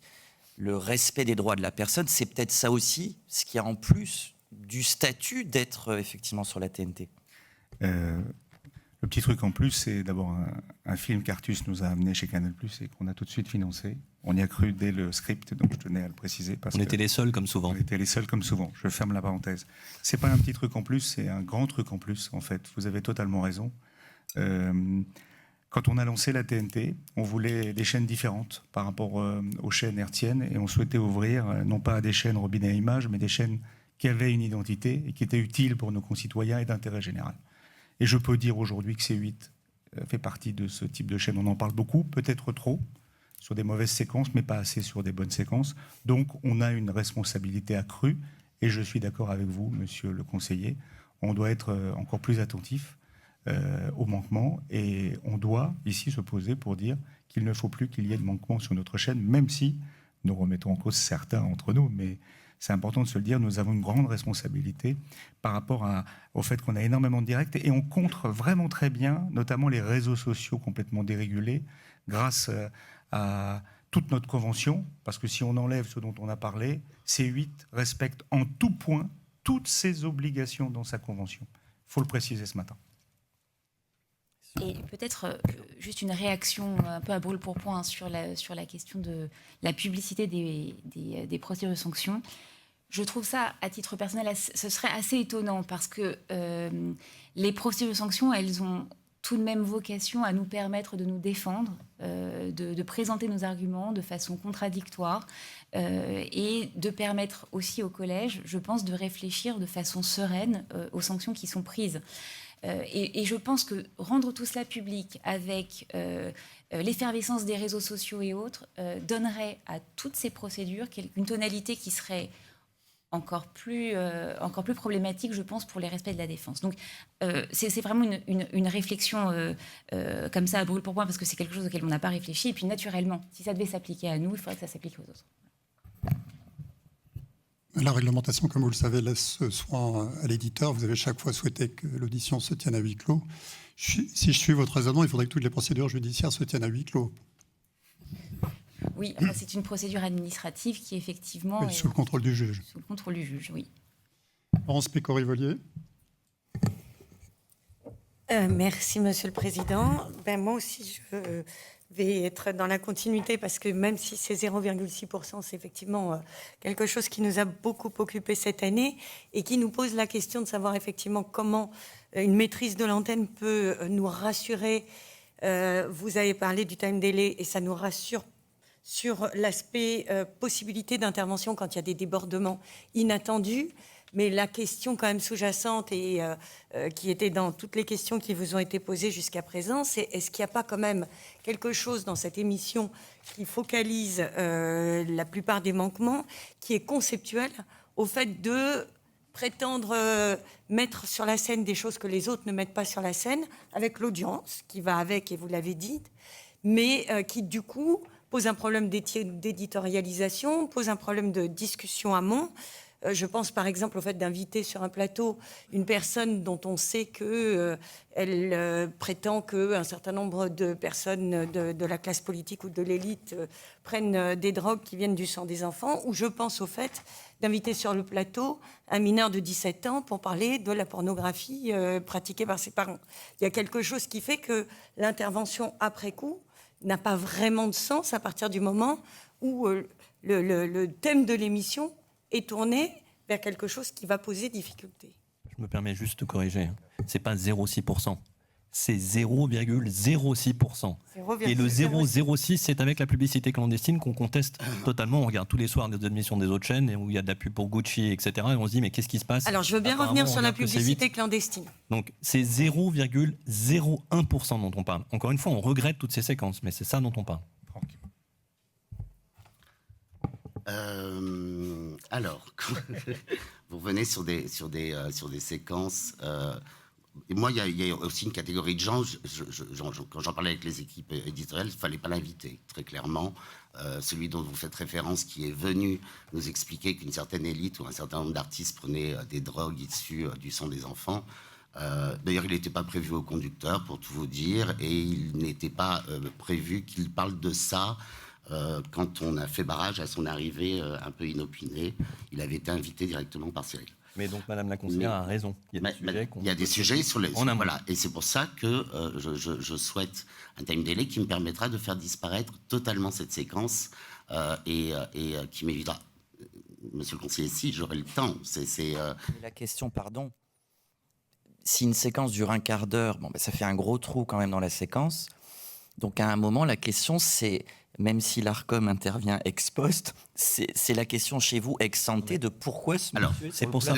le respect des droits de la personne. C'est peut-être ça aussi, ce qui a en plus du statut d'être effectivement sur la TNT. Le petit truc en plus, c'est d'abord un film qu'Artus nous a amené chez Canal+, et qu'on a tout de suite financé. On y a cru dès le script, donc je tenais à le préciser. On était les seuls comme souvent. On était les seuls comme souvent, je ferme la parenthèse. C'est pas un petit truc en plus, c'est un grand truc en plus, en fait. Vous avez totalement raison. Quand on a lancé la TNT, on voulait des chaînes différentes par rapport aux chaînes hertziennes, et on souhaitait ouvrir, non pas à des chaînes robinet à images, mais des chaînes qui avaient une identité et qui étaient utiles pour nos concitoyens et d'intérêt général. Et je peux dire aujourd'hui que C8 fait partie de ce type de chaîne. On en parle beaucoup, peut-être trop, sur des mauvaises séquences, mais pas assez sur des bonnes séquences. Donc on a une responsabilité accrue, et je suis d'accord avec vous, monsieur le conseiller, on doit être encore plus attentif aux manquements, et on doit ici se poser pour dire qu'il ne faut plus qu'il y ait de manquements sur notre chaîne, même si nous remettons en cause certains entre nous, mais c'est important de se le dire, nous avons une grande responsabilité par rapport au fait qu'on a énormément de directs, et on contre vraiment très bien, notamment les réseaux sociaux complètement dérégulés, grâce à toute notre convention, parce que si on enlève ce dont on a parlé, C8 respecte en tout point toutes ses obligations dans sa convention. Il faut le préciser ce matin. Et peut-être juste une réaction un peu à brûle-pourpoint sur la question de la publicité des procédures de sanction. Je trouve ça, à titre personnel, ce serait assez étonnant parce que les procédures de sanction, elles ont tout de même vocation à nous permettre de nous défendre, de présenter nos arguments de façon contradictoire et de permettre aussi au collège, je pense, de réfléchir de façon sereine aux sanctions qui sont prises. Et je pense que rendre tout cela public avec l'effervescence des réseaux sociaux et autres donnerait à toutes ces procédures une tonalité qui serait encore plus problématique, je pense, pour les respects de la défense. Donc, c'est vraiment une réflexion comme ça à brûle-pourpoint, parce que c'est quelque chose auquel on n'a pas réfléchi. Et puis, naturellement, si ça devait s'appliquer à nous, il faudrait que ça s'applique aux autres. La réglementation, comme vous le savez, laisse ce soin à l'éditeur. Vous avez chaque fois souhaité que l'audition se tienne à huis clos. Si je suis votre raisonnement, il faudrait que toutes les procédures judiciaires se tiennent à huis clos. Oui, c'est une procédure administrative qui effectivement... Oui, sous le contrôle du juge. Sous le contrôle du juge, oui. Laurence Péco-Rivolier. Merci, Monsieur le Président. Moi aussi, je vais être dans la continuité parce que même si c'est 0,6%, c'est effectivement quelque chose qui nous a beaucoup occupé cette année et qui nous pose la question de savoir effectivement comment une maîtrise de l'antenne peut nous rassurer. Vous avez parlé du time delay et ça nous rassure sur l'aspect possibilité d'intervention quand il y a des débordements inattendus. Mais la question quand même sous-jacente et qui était dans toutes les questions qui vous ont été posées jusqu'à présent, c'est est-ce qu'il n'y a pas quand même quelque chose dans cette émission qui focalise la plupart des manquements, qui est conceptuel au fait de prétendre mettre sur la scène des choses que les autres ne mettent pas sur la scène, avec l'audience qui va avec, et vous l'avez dit, mais qui du coup pose un problème d'éditorialisation, pose un problème de discussion amont. Je pense par exemple au fait d'inviter sur un plateau une personne dont on sait qu'elle prétend qu'un certain nombre de personnes de la classe politique ou de l'élite prennent des drogues qui viennent du sang des enfants, ou je pense au fait d'inviter sur le plateau un mineur de 17 ans pour parler de la pornographie pratiquée par ses parents. Il y a quelque chose qui fait que l'intervention après coup n'a pas vraiment de sens à partir du moment où le thème de l'émission est tourné vers quelque chose qui va poser difficulté. Je me permets juste de corriger. C'est pas 0,6%. C'est 0,06%. Et le 0,06, c'est avec la publicité clandestine qu'on conteste totalement. On regarde tous les soirs des émissions des autres chaînes où il y a de la pub pour Gucci, etc. Et on se dit, mais qu'est-ce qui se passe ? Alors, je veux bien revenir sur la publicité clandestine. Donc, c'est 0,01% dont on parle. Encore une fois, on regrette toutes ces séquences, mais c'est ça dont on parle. Alors, vous revenez sur des séquences. Et moi, il y a aussi une catégorie de gens. Quand j'en parlais avec les équipes éditoriales, il ne fallait pas l'inviter, très clairement. Celui dont vous faites référence, qui est venu nous expliquer qu'une certaine élite ou un certain nombre d'artistes prenaient des drogues issues du sang des enfants. D'ailleurs, il n'était pas prévu au conducteur, pour tout vous dire, et il n'était pas prévu qu'il parle de ça. Quand on a fait barrage à son arrivée un peu inopinée, il avait été invité directement par Cyril. Mais donc Madame la conseillère a raison. Il y a des sujets sur les... Voilà. Et c'est pour ça que je souhaite un time delay qui me permettra de faire disparaître totalement cette séquence et qui m'évitera... Monsieur le conseiller, si j'aurai le temps, La question, pardon. Si une séquence dure un quart d'heure, ça fait un gros trou quand même dans la séquence. Donc à un moment, la question c'est... Même si l'ARCOM intervient ex post, c'est la question chez vous ex ante de pourquoi ce monsieur... C'est pour ça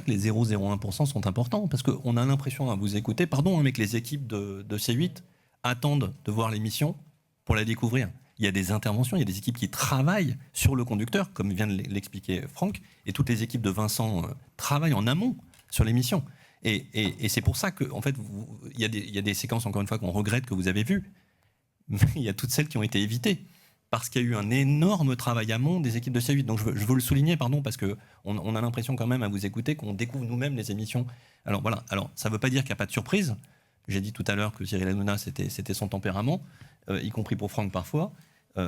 que les 0,01% sont importants, parce qu'on a l'impression à vous écouter, mais que les équipes de C8 attendent de voir l'émission pour la découvrir. Il y a des interventions, il y a des équipes qui travaillent sur le conducteur, comme vient de l'expliquer Franck, et toutes les équipes de Vincent travaillent en amont sur l'émission. Et c'est pour ça qu'en fait, il y a des séquences, encore une fois, qu'on regrette que vous avez vues. Mais il y a toutes celles qui ont été évitées, parce qu'il y a eu un énorme travail amont des équipes de C8. Donc je veux le souligner, parce qu'on a l'impression quand même à vous écouter qu'on découvre nous-mêmes les émissions. Alors voilà, ça ne veut pas dire qu'il n'y a pas de surprise. J'ai dit tout à l'heure que Cyril Hanouna, c'était son tempérament, y compris pour Franck parfois.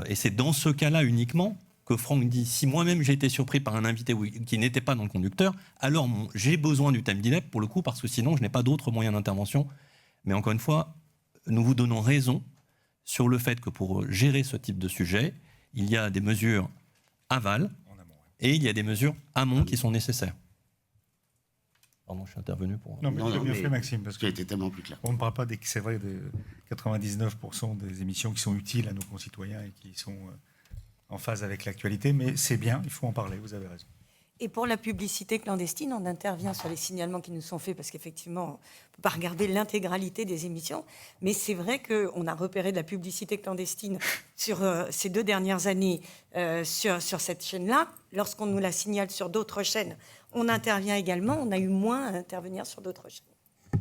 Et c'est dans ce cas-là uniquement que Franck dit, si moi-même j'ai été surpris par un invité qui n'était pas dans le conducteur, alors j'ai besoin du time delay pour le coup, parce que sinon je n'ai pas d'autres moyens d'intervention. Mais encore une fois, nous vous donnons raison sur le fait que pour gérer ce type de sujet, il y a des mesures aval et il y a des mesures amont qui sont nécessaires. Pardon, je suis intervenu pour... Non, mais tu as bien fait, Maxime, parce que été tellement plus clair. On ne parle pas, c'est vrai, de 99% des émissions qui sont utiles à nos concitoyens et qui sont en phase avec l'actualité, mais c'est bien, il faut en parler, vous avez raison. Et pour la publicité clandestine, on intervient sur les signalements qui nous sont faits, parce qu'effectivement, on ne peut pas regarder l'intégralité des émissions, mais c'est vrai qu'on a repéré de la publicité clandestine sur ces 2 dernières années sur cette chaîne-là. Lorsqu'on nous la signale sur d'autres chaînes, on intervient également. On a eu moins à intervenir sur d'autres chaînes.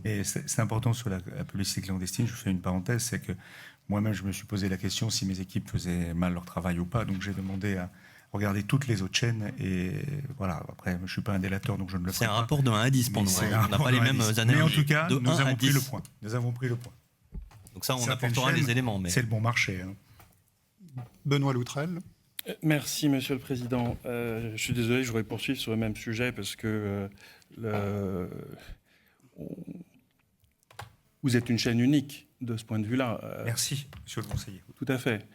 Et c'est important sur la publicité clandestine, je fais une parenthèse, c'est que moi-même, je me suis posé la question si mes équipes faisaient mal leur travail ou pas, donc j'ai demandé à regarder toutes les autres chaînes, et voilà, après, je ne suis pas un délateur, donc je ne le ferai pas. C'est un rapport de 1 à 10 pour nous, on n'a pas les mêmes analyses. Mais en tout cas, de nous 1 à avons 10. pris le point. Nous avons pris le point. Donc ça, on Certaines apportera chaînes, les éléments. Mais... C'est le bon marché. Benoît Loutrel. Merci, Monsieur le Président. Je suis désolé, je voudrais poursuivre sur le même sujet parce que vous êtes une chaîne unique de ce point de vue-là. Merci, Monsieur le Conseiller. Tout à fait.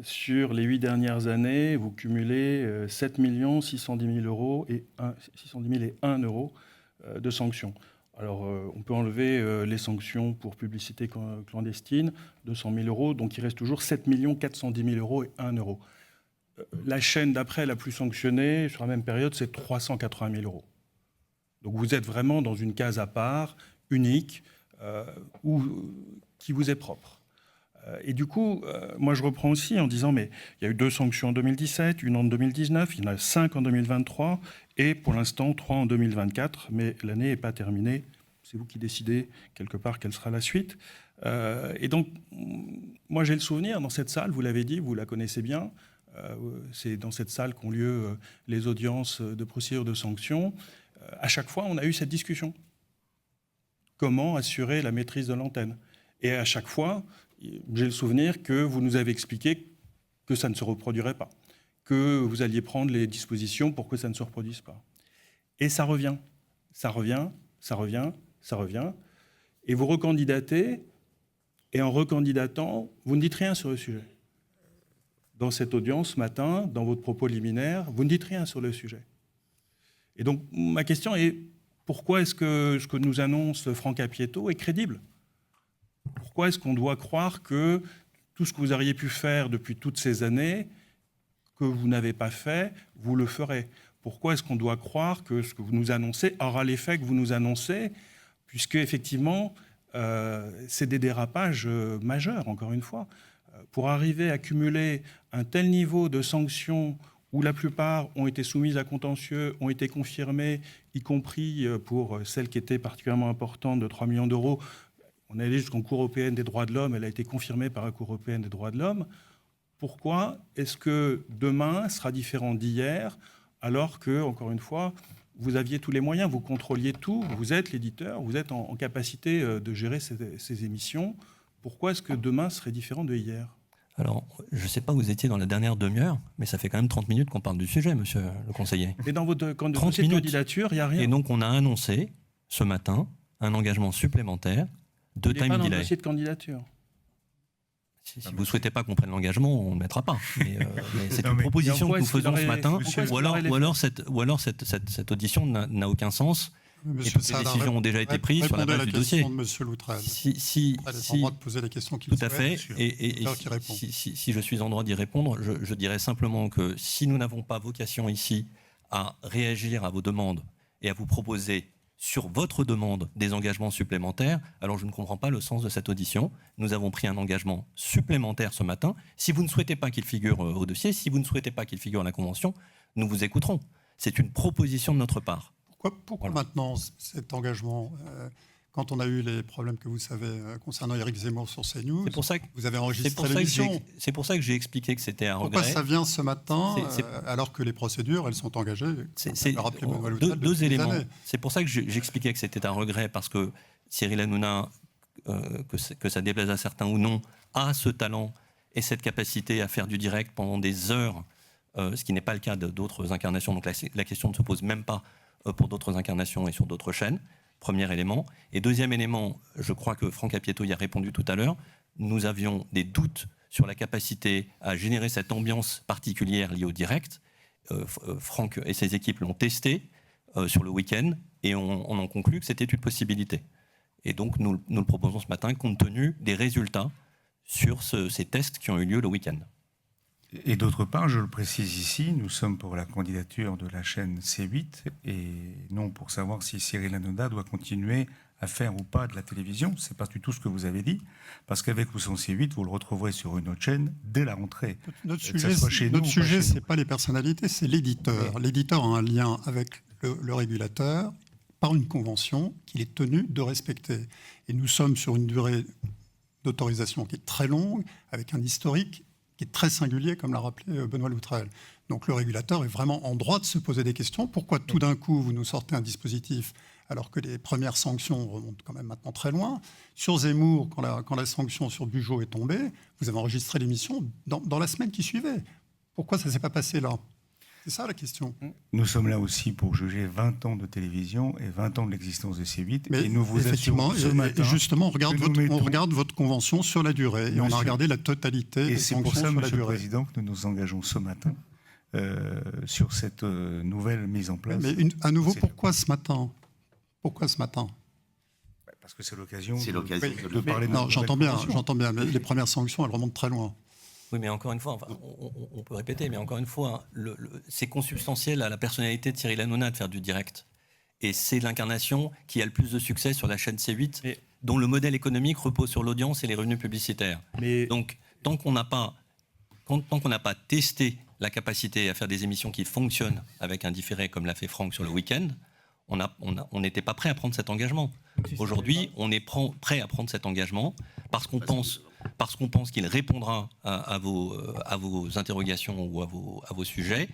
Sur les 8 dernières années, vous cumulez 7 610 000 euros et 1 euro de sanctions. Alors, on peut enlever les sanctions pour publicité clandestine, 200 000 euros, donc il reste toujours 7 410 000 euros et 1 euro. La chaîne d'après la plus sanctionnée, sur la même période, c'est 380 000 euros. Donc vous êtes vraiment dans une case à part, unique, qui vous est propre. Et du coup, moi je reprends aussi en disant, mais il y a eu 2 sanctions en 2017, une en 2019, il y en a 5 en 2023, et pour l'instant 3 en 2024, mais l'année n'est pas terminée. C'est vous qui décidez quelque part quelle sera la suite. Et donc, moi j'ai le souvenir, dans cette salle, vous l'avez dit, vous la connaissez bien, c'est dans cette salle qu'ont lieu les audiences de procédure de sanctions. À chaque fois, on a eu cette discussion. Comment assurer la maîtrise de l'antenne ? Et à chaque fois, j'ai le souvenir que vous nous avez expliqué que ça ne se reproduirait pas, que vous alliez prendre les dispositions pour que ça ne se reproduise pas. Et ça revient, ça revient, ça revient, ça revient. Et vous recandidatez, et en recandidatant, vous ne dites rien sur le sujet. Dans cette audience ce matin, dans votre propos liminaire, vous ne dites rien sur le sujet. Et donc, ma question est, pourquoi est-ce que ce que nous annonce Franck Apieto est crédible ? Pourquoi est-ce qu'on doit croire que tout ce que vous auriez pu faire depuis toutes ces années, que vous n'avez pas fait, vous le ferez ? Pourquoi est-ce qu'on doit croire que ce que vous nous annoncez aura l'effet que vous nous annoncez ? Puisque, effectivement, c'est des dérapages majeurs, encore une fois. Pour arriver à cumuler un tel niveau de sanctions où la plupart ont été soumises à contentieux, ont été confirmées, y compris pour celle qui était particulièrement importante de 3 millions d'euros. On est allé jusqu'en Cour européenne des droits de l'homme, elle a été confirmée par la Cour européenne des droits de l'homme. Pourquoi est-ce que demain sera différent d'hier, alors que, encore une fois, vous aviez tous les moyens, vous contrôliez tout, vous êtes l'éditeur, vous êtes en capacité de gérer ces émissions. Pourquoi est-ce que demain serait différent de hier ? Alors, je ne sais pas où vous étiez dans la dernière demi-heure, mais ça fait quand même 30 minutes qu'on parle du sujet, monsieur le conseiller. Et dans votre candidature, il n'y a rien. Et donc, on a annoncé ce matin un engagement supplémentaire de time delay. Il n'est pas dans le dossier de candidature. Si vous ne souhaitez pas qu'on prenne l'engagement, on ne le mettra pas. Mais c'est une proposition que nous faisons ce matin, ou alors cette audition n'a aucun sens. Monsieur et toutes les décisions ont déjà été prises sur la base du dossier. Monsieur Loutrel. Si, en droit de poser les questions qu'il tout à fait. Et si je suis en droit d'y répondre, je dirais simplement que si nous n'avons pas vocation ici à réagir à vos demandes et à vous proposer sur votre demande des engagements supplémentaires, alors je ne comprends pas le sens de cette audition. Nous avons pris un engagement supplémentaire ce matin. Si vous ne souhaitez pas qu'il figure au dossier, si vous ne souhaitez pas qu'il figure à la Convention, nous vous écouterons. C'est une proposition de notre part. Pourquoi maintenant cet engagement quand on a eu les problèmes que vous savez concernant Éric Zemmour sur CNews, vous avez enregistré l'émission. C'est pour ça que j'ai expliqué que c'était un regret. Pourquoi ça vient ce matin alors que les procédures, elles sont engagées? C'est deux éléments. C'est pour ça que j'expliquais que c'était un regret, parce que Cyril Hanouna, que ça déplaise à certains ou non, a ce talent et cette capacité à faire du direct pendant des heures ce qui n'est pas le cas d'autres incarnations. Donc la question ne se pose même pas pour d'autres incarnations et sur d'autres chaînes. Premier élément. Et deuxième élément, je crois que Franck Apieto y a répondu tout à l'heure, nous avions des doutes sur la capacité à générer cette ambiance particulière liée au direct. Franck et ses équipes l'ont testé sur le week-end et on en conclut que c'était une possibilité. Et donc nous le proposons ce matin compte tenu des résultats sur ces tests qui ont eu lieu le week-end. Et d'autre part, je le précise ici, nous sommes pour la candidature de la chaîne C8 et non pour savoir si Cyril Hanouna doit continuer à faire ou pas de la télévision. Ce n'est pas du tout ce que vous avez dit, parce qu'avec ou sans C8, vous le retrouverez sur une autre chaîne dès la rentrée. Notre sujet, ce n'est pas les personnalités, c'est l'éditeur. Oui. L'éditeur a un lien avec le régulateur par une convention qu'il est tenu de respecter. Et nous sommes sur une durée d'autorisation qui est très longue, avec un historique qui est très singulier, comme l'a rappelé Benoît Loutrel. Donc le régulateur est vraiment en droit de se poser des questions. Pourquoi tout d'un coup vous nous sortez un dispositif alors que les premières sanctions remontent quand même maintenant très loin? Sur Zemmour, quand la sanction sur Bugeaud est tombée, vous avez enregistré l'émission dans la semaine qui suivait. Pourquoi ça ne s'est pas passé là? C'est ça la question. Nous sommes là aussi pour juger 20 ans de télévision et 20 ans de l'existence de C8. Mais et nous vous effectivement, ce matin, et justement, on regarde votre convention sur la durée. Et on a regardé la totalité des sanctions sur la durée. Et c'est pour ça, Monsieur le Président, que nous nous engageons ce matin sur cette nouvelle mise en place. Mais à nouveau, pourquoi ce matin? Pourquoi ce matin? Parce que c'est l'occasion de parler de... Non, j'entends bien, mais les premières sanctions, elles remontent très loin. Oui, mais encore une fois, on peut répéter, mais encore une fois, c'est consubstantiel à la personnalité de Cyril Hanouna de faire du direct. Et c'est l'incarnation qui a le plus de succès sur la chaîne C8, dont le modèle économique repose sur l'audience et les revenus publicitaires. Donc, tant qu'on n'a pas testé la capacité à faire des émissions qui fonctionnent avec un différé, comme l'a fait Franck sur le week-end, on n'était pas prêt à prendre cet engagement. Aujourd'hui, on est prêt à prendre cet engagement parce qu'on pense qu'il répondra à vos interrogations ou à vos sujets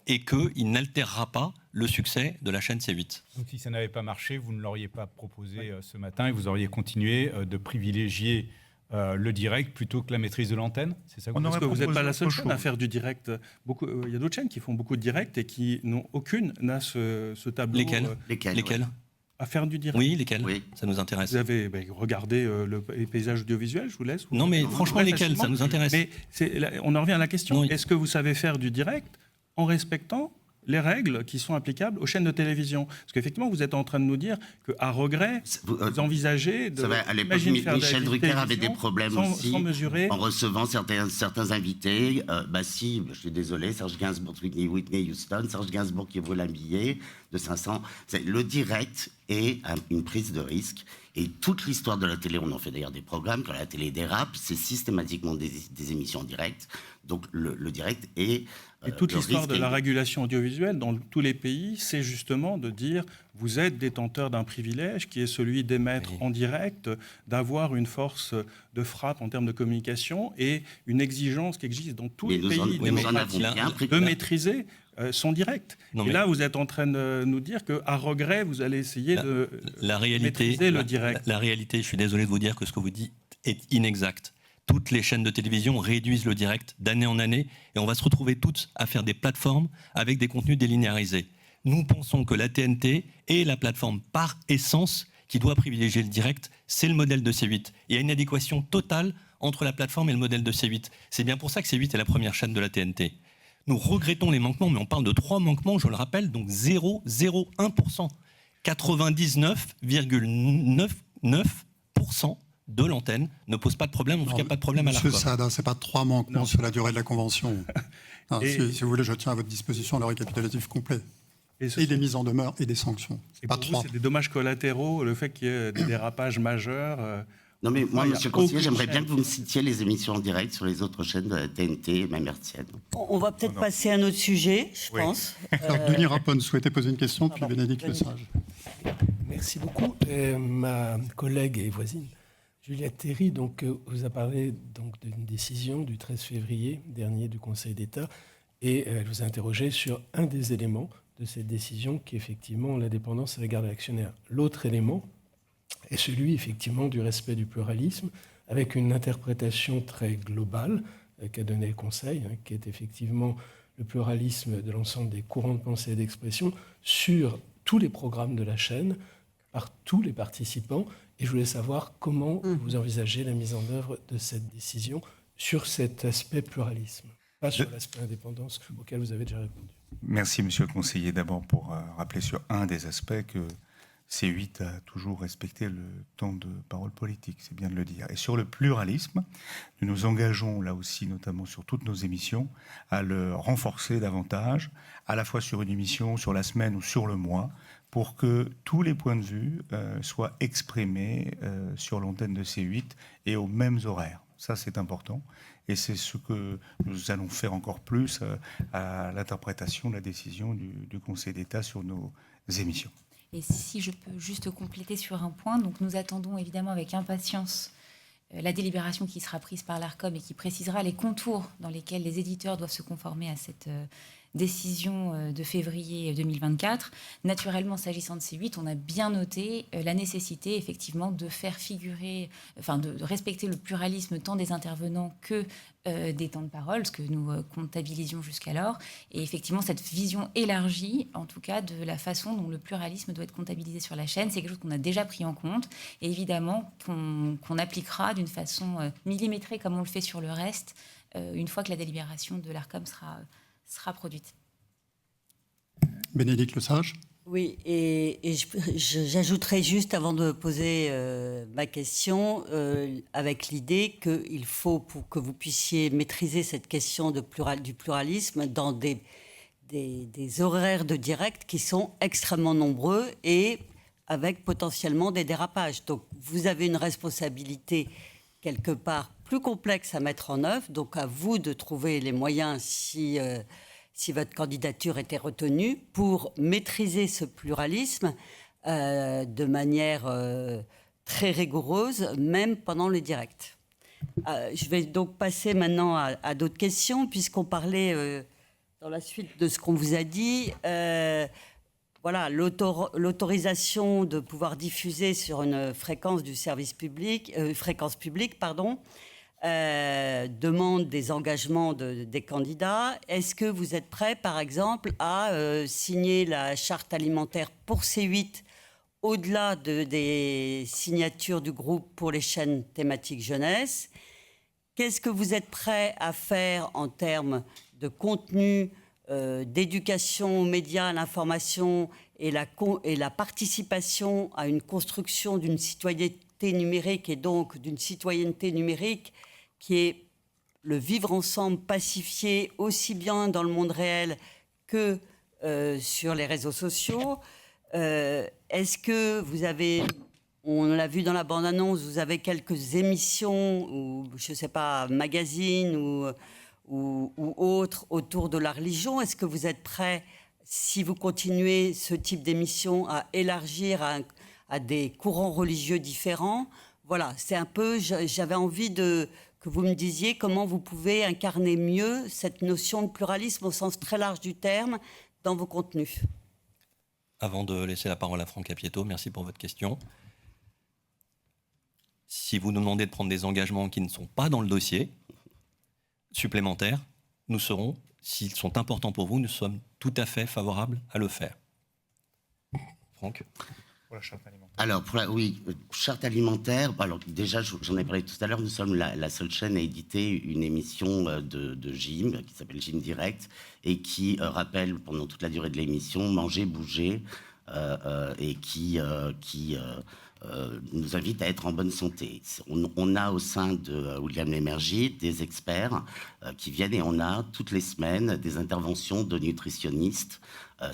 et qu'il n'altérera pas le succès de la chaîne C8. Donc si ça n'avait pas marché, vous ne l'auriez pas proposé ce matin et vous auriez continué de privilégier le direct plutôt que la maîtrise de l'antenne? C'est ça que Parce que vous n'êtes pas la seule chaîne à faire du direct. Il y a d'autres chaînes qui font beaucoup de direct et qui n'ont aucune n'a ce tableau. Lesquelles à faire du direct. Oui, lesquels? Oui. Ça nous intéresse. Vous avez regardé les paysages audiovisuels, je vous laisse. Non, mais franchement, lesquels? Ça nous intéresse. Mais on en revient à la question. Est-ce que vous savez faire du direct en respectant les règles qui sont applicables aux chaînes de télévision? Parce qu'effectivement, vous êtes en train de nous dire qu'à regret, vous envisagez de... À l'époque, Michel Drucker avait des problèmes aussi en recevant certains invités. Si, je suis désolé, Serge Gainsbourg, Whitney Houston, Serge Gainsbourg qui brûle un billet de 500. Le direct est une prise de risque. Et toute l'histoire de la télé, on en fait d'ailleurs des programmes, quand la télé dérape, c'est systématiquement des émissions directes. Donc le direct est... Et toute l'histoire de la régulation audiovisuelle dans tous les pays, c'est justement de dire vous êtes détenteur d'un privilège qui est celui d'émettre en direct, d'avoir une force de frappe en termes de communication et une exigence qui existe dans tous les pays démocratiques de maîtriser son direct. Là, vous êtes en train de nous dire qu'à regret, vous allez essayer de maîtriser le direct. La réalité, je suis désolé de vous dire que ce que vous dites est inexact. Toutes les chaînes de télévision réduisent le direct d'année en année et on va se retrouver toutes à faire des plateformes avec des contenus délinéarisés. Nous pensons que la TNT est la plateforme par essence qui doit privilégier le direct. C'est le modèle de C8. Il y a une adéquation totale entre la plateforme et le modèle de C8. C'est bien pour ça que C8 est la première chaîne de la TNT. Nous regrettons les manquements, mais on parle de 3 manquements, je le rappelle, donc 0,01%. 99,99% de l'antenne ne pose pas de problème, en tout cas pas de problème à l'ARCOM. Monsieur Sada, ce n'est pas 3 manquements sur la durée de la convention. Si vous voulez, je tiens à votre disposition le récapitulatif complet. Et des mises en demeure et des sanctions. Pas 3. C'est des dommages collatéraux, le fait qu'il y ait des dérapages majeurs. Non mais moi, monsieur le conseiller, j'aimerais bien que vous me citiez les émissions en direct sur les autres chaînes de la TNT, même RTN. On va peut-être passer à un autre sujet, je pense. Alors, Denis Rapone souhaitait poser une question, puis Bénédicte Lesage. Merci beaucoup. Ma collègue et voisine, Juliette Théry, vous a parlé d'une décision du 13 février dernier du Conseil d'État et elle vous a interrogé sur un des éléments de cette décision qui est effectivement l'indépendance à l'égard de l'actionnaire. L'autre élément est celui effectivement du respect du pluralisme avec une interprétation très globale qu'a donné le Conseil, qui est effectivement le pluralisme de l'ensemble des courants de pensée et d'expression sur tous les programmes de la chaîne, par tous les participants. Et je voulais savoir comment vous envisagez la mise en œuvre de cette décision sur cet aspect pluralisme, pas sur l'aspect indépendance auquel vous avez déjà répondu. Merci, monsieur le conseiller. D'abord, pour rappeler sur un des aspects que C8 a toujours respecté le temps de parole politique, c'est bien de le dire. Et sur le pluralisme, nous nous engageons là aussi, notamment sur toutes nos émissions, à le renforcer davantage, à la fois sur une émission, sur la semaine ou sur le mois, pour que tous les points de vue soient exprimés sur l'antenne de C8 et aux mêmes horaires. Ça, c'est important. Et c'est ce que nous allons faire encore plus à l'interprétation de la décision du Conseil d'État sur nos émissions. Et si je peux juste compléter sur un point, donc nous attendons évidemment avec impatience la délibération qui sera prise par l'ARCOM et qui précisera les contours dans lesquels les éditeurs doivent se conformer à cette décision de février 2024. Naturellement, s'agissant de C8, on a bien noté la nécessité effectivement de faire figurer, enfin de respecter le pluralisme tant des intervenants que des temps de parole, ce que nous comptabilisions jusqu'alors, et effectivement cette vision élargie, en tout cas, de la façon dont le pluralisme doit être comptabilisé sur la chaîne, c'est quelque chose qu'on a déjà pris en compte, et évidemment qu'on appliquera d'une façon millimétrée comme on le fait sur le reste, une fois que la délibération de l'ARCOM sera produite. Bénédicte Lesage. Oui, et j'ajouterais juste avant de poser ma question, avec l'idée qu'il faut, pour que vous puissiez maîtriser cette question du pluralisme, dans des horaires de direct qui sont extrêmement nombreux et avec potentiellement des dérapages. Donc vous avez une responsabilité quelque part plus complexe à mettre en œuvre, donc à vous de trouver les moyens si votre candidature était retenue, pour maîtriser ce pluralisme de manière très rigoureuse, même pendant le direct. Je vais donc passer maintenant à d'autres questions, puisqu'on parlait, dans la suite de ce qu'on vous a dit, voilà, l'autorisation de pouvoir diffuser sur une fréquence du service public, fréquence publique, pardon, demande des engagements des candidats. Est-ce que vous êtes prêt, par exemple, à signer la charte alimentaire pour C8 au-delà des signatures du groupe pour les chaînes thématiques jeunesse? Qu'est-ce que vous êtes prêt à faire en termes de contenu, d'éducation aux médias, à l'information et la participation à une construction d'une citoyenneté numérique et donc d'une citoyenneté numérique qui est le vivre ensemble pacifié aussi bien dans le monde réel que sur les réseaux sociaux? Est-ce que vous avez, on l'a vu dans la bande-annonce, vous avez quelques émissions ou, je ne sais pas, magazines ou autres autour de la religion? Est-ce que vous êtes prêt, si vous continuez ce type d'émission, à élargir à des courants religieux différents? Voilà, c'est un peu, j'avais envie que vous me disiez comment vous pouvez incarner mieux cette notion de pluralisme au sens très large du terme dans vos contenus. Avant de laisser la parole à Franck Apieto, merci pour votre question. Si vous nous demandez de prendre des engagements qui ne sont pas dans le dossier supplémentaires, nous serons, s'ils sont importants pour vous, nous sommes tout à fait favorables à le faire. Franck ? Pour la charte alimentaire. Alors, charte alimentaire, alors déjà, j'en ai parlé tout à l'heure, nous sommes la seule chaîne à éditer une émission de gym, qui s'appelle Gym Direct, et qui rappelle pendant toute la durée de l'émission manger, bouger, et qui nous invite à être en bonne santé. On a au sein de William Lémergie des experts qui viennent, et on a toutes les semaines des interventions de nutritionnistes.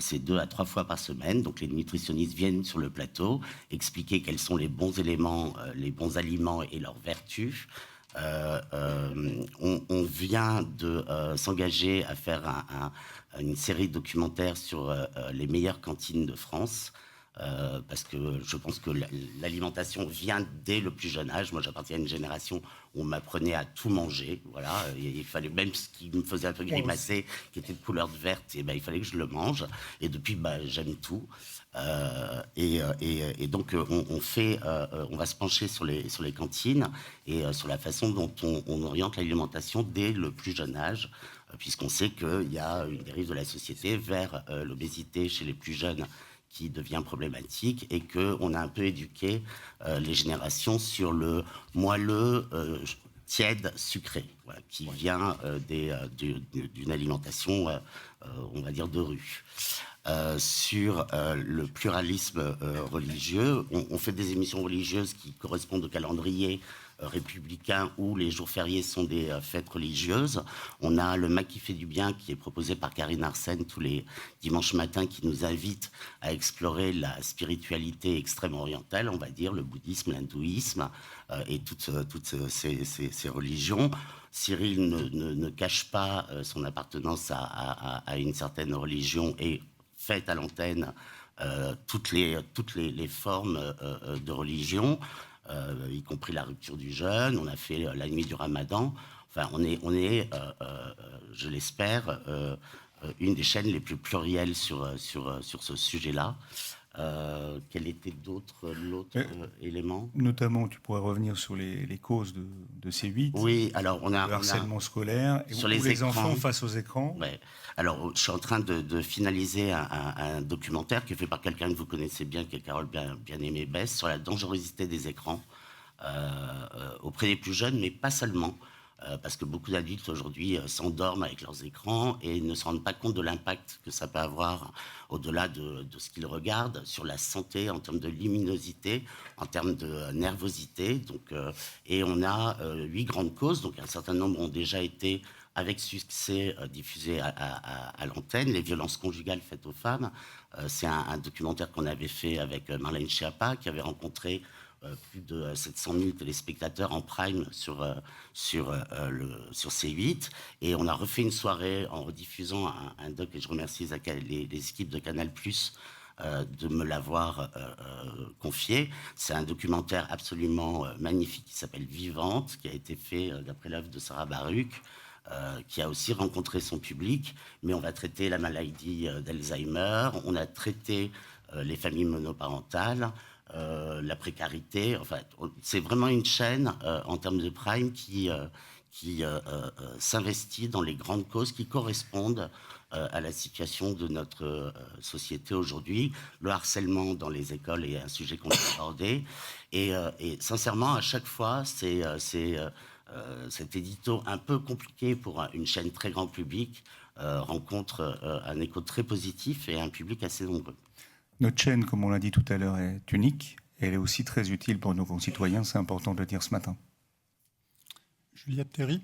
C'est 2 à 3 fois par semaine. Donc les nutritionnistes viennent sur le plateau expliquer quels sont les bons éléments, les bons aliments et leurs vertus. On vient de s'engager à faire une série documentaire sur les meilleures cantines de France. parce que je pense que l'alimentation vient dès le plus jeune âge. Moi, j'appartiens à une génération où on m'apprenait à tout manger. Voilà, il fallait même ce qui me faisait un peu grimacer, qui était de couleur verte, et il fallait que je le mange. Et depuis, j'aime tout. Et donc, on va se pencher sur les cantines et sur la façon dont on oriente l'alimentation dès le plus jeune âge, puisqu'on sait qu'il y a une dérive de la société vers l'obésité chez les plus jeunes qui devient problématique, et qu'on a un peu éduqué les générations sur le moelleux tiède sucré, voilà, qui vient d'une alimentation, on va dire, de rue. Sur le pluralisme religieux, on fait des émissions religieuses qui correspondent au calendrier républicain où les jours fériés sont des fêtes religieuses. On a le Mac qui fait du bien qui est proposé par Karine Arsène tous les dimanches matins, qui nous invite à explorer la spiritualité extrême orientale, on va dire, le bouddhisme, l'hindouisme et toutes ces religions. Cyril ne cache pas son appartenance à une certaine religion et fait à l'antenne toutes les formes de religion, y compris la rupture du jeûne. On a fait la nuit du Ramadan. Enfin, on est je l'espère, une des chaînes les plus plurielles sur ce sujet-là. Quel était l'autre élément? Notamment, tu pourrais revenir sur les causes de ces 8. Oui, alors le harcèlement scolaire, sur les écrans. Enfants face aux écrans. Ouais. Alors, je suis en train de finaliser un documentaire qui est fait par quelqu'un que vous connaissez bien, qui est Carole Bien-Aimée Besse, sur la dangerosité des écrans auprès des plus jeunes, mais pas seulement. Parce que beaucoup d'adultes aujourd'hui s'endorment avec leurs écrans et ne se rendent pas compte de l'impact que ça peut avoir au-delà de ce qu'ils regardent sur la santé, en termes de luminosité, en termes de nervosité. Donc, et on a 8 grandes causes, donc un certain nombre ont déjà été avec succès diffusées à l'antenne. Les violences conjugales faites aux femmes, c'est un documentaire qu'on avait fait avec Marlène Schiappa, qui avait rencontré plus de 700 000 téléspectateurs en prime sur C8, et on a refait une soirée en rediffusant un doc, et je remercie les équipes de Canal+ de me l'avoir confié. C'est un documentaire absolument magnifique qui s'appelle Vivante, qui a été fait d'après l'œuvre de Sarah Baruch, qui a aussi rencontré son public. Mais on va traiter la maladie d'Alzheimer, on a traité les familles monoparentales, la précarité. Enfin, c'est vraiment une chaîne en termes de prime qui s'investit dans les grandes causes qui correspondent à la situation de notre société aujourd'hui. Le harcèlement dans les écoles est un sujet qu'on a abordé. Et sincèrement, à chaque fois, cet édito un peu compliqué pour une chaîne très grand public rencontre un écho très positif et un public assez nombreux. Notre chaîne, comme on l'a dit tout à l'heure, est unique. Elle est aussi très utile pour nos concitoyens. C'est important de le dire ce matin. Juliette Théry.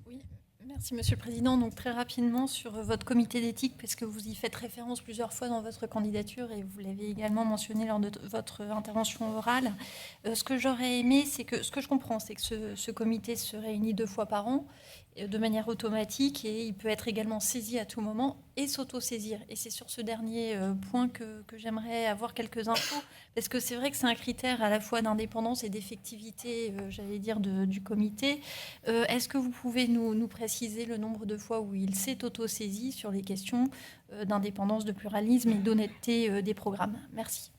Oui, merci Monsieur le Président. Donc très rapidement sur votre comité d'éthique, parce que vous y faites référence plusieurs fois dans votre candidature et vous l'avez également mentionné lors de votre intervention orale. Ce que j'aurais aimé, c'est que ce que je comprends, c'est que ce comité se réunit 2 fois par an de manière automatique, et il peut être également saisi à tout moment et s'auto-saisir. Et c'est sur ce dernier point que j'aimerais avoir quelques infos, parce que c'est vrai que c'est un critère à la fois d'indépendance et d'effectivité, j'allais dire, du comité. Est-ce que vous pouvez nous préciser le nombre de fois où il s'est auto-saisi sur les questions d'indépendance, de pluralisme et d'honnêteté des programmes? Merci.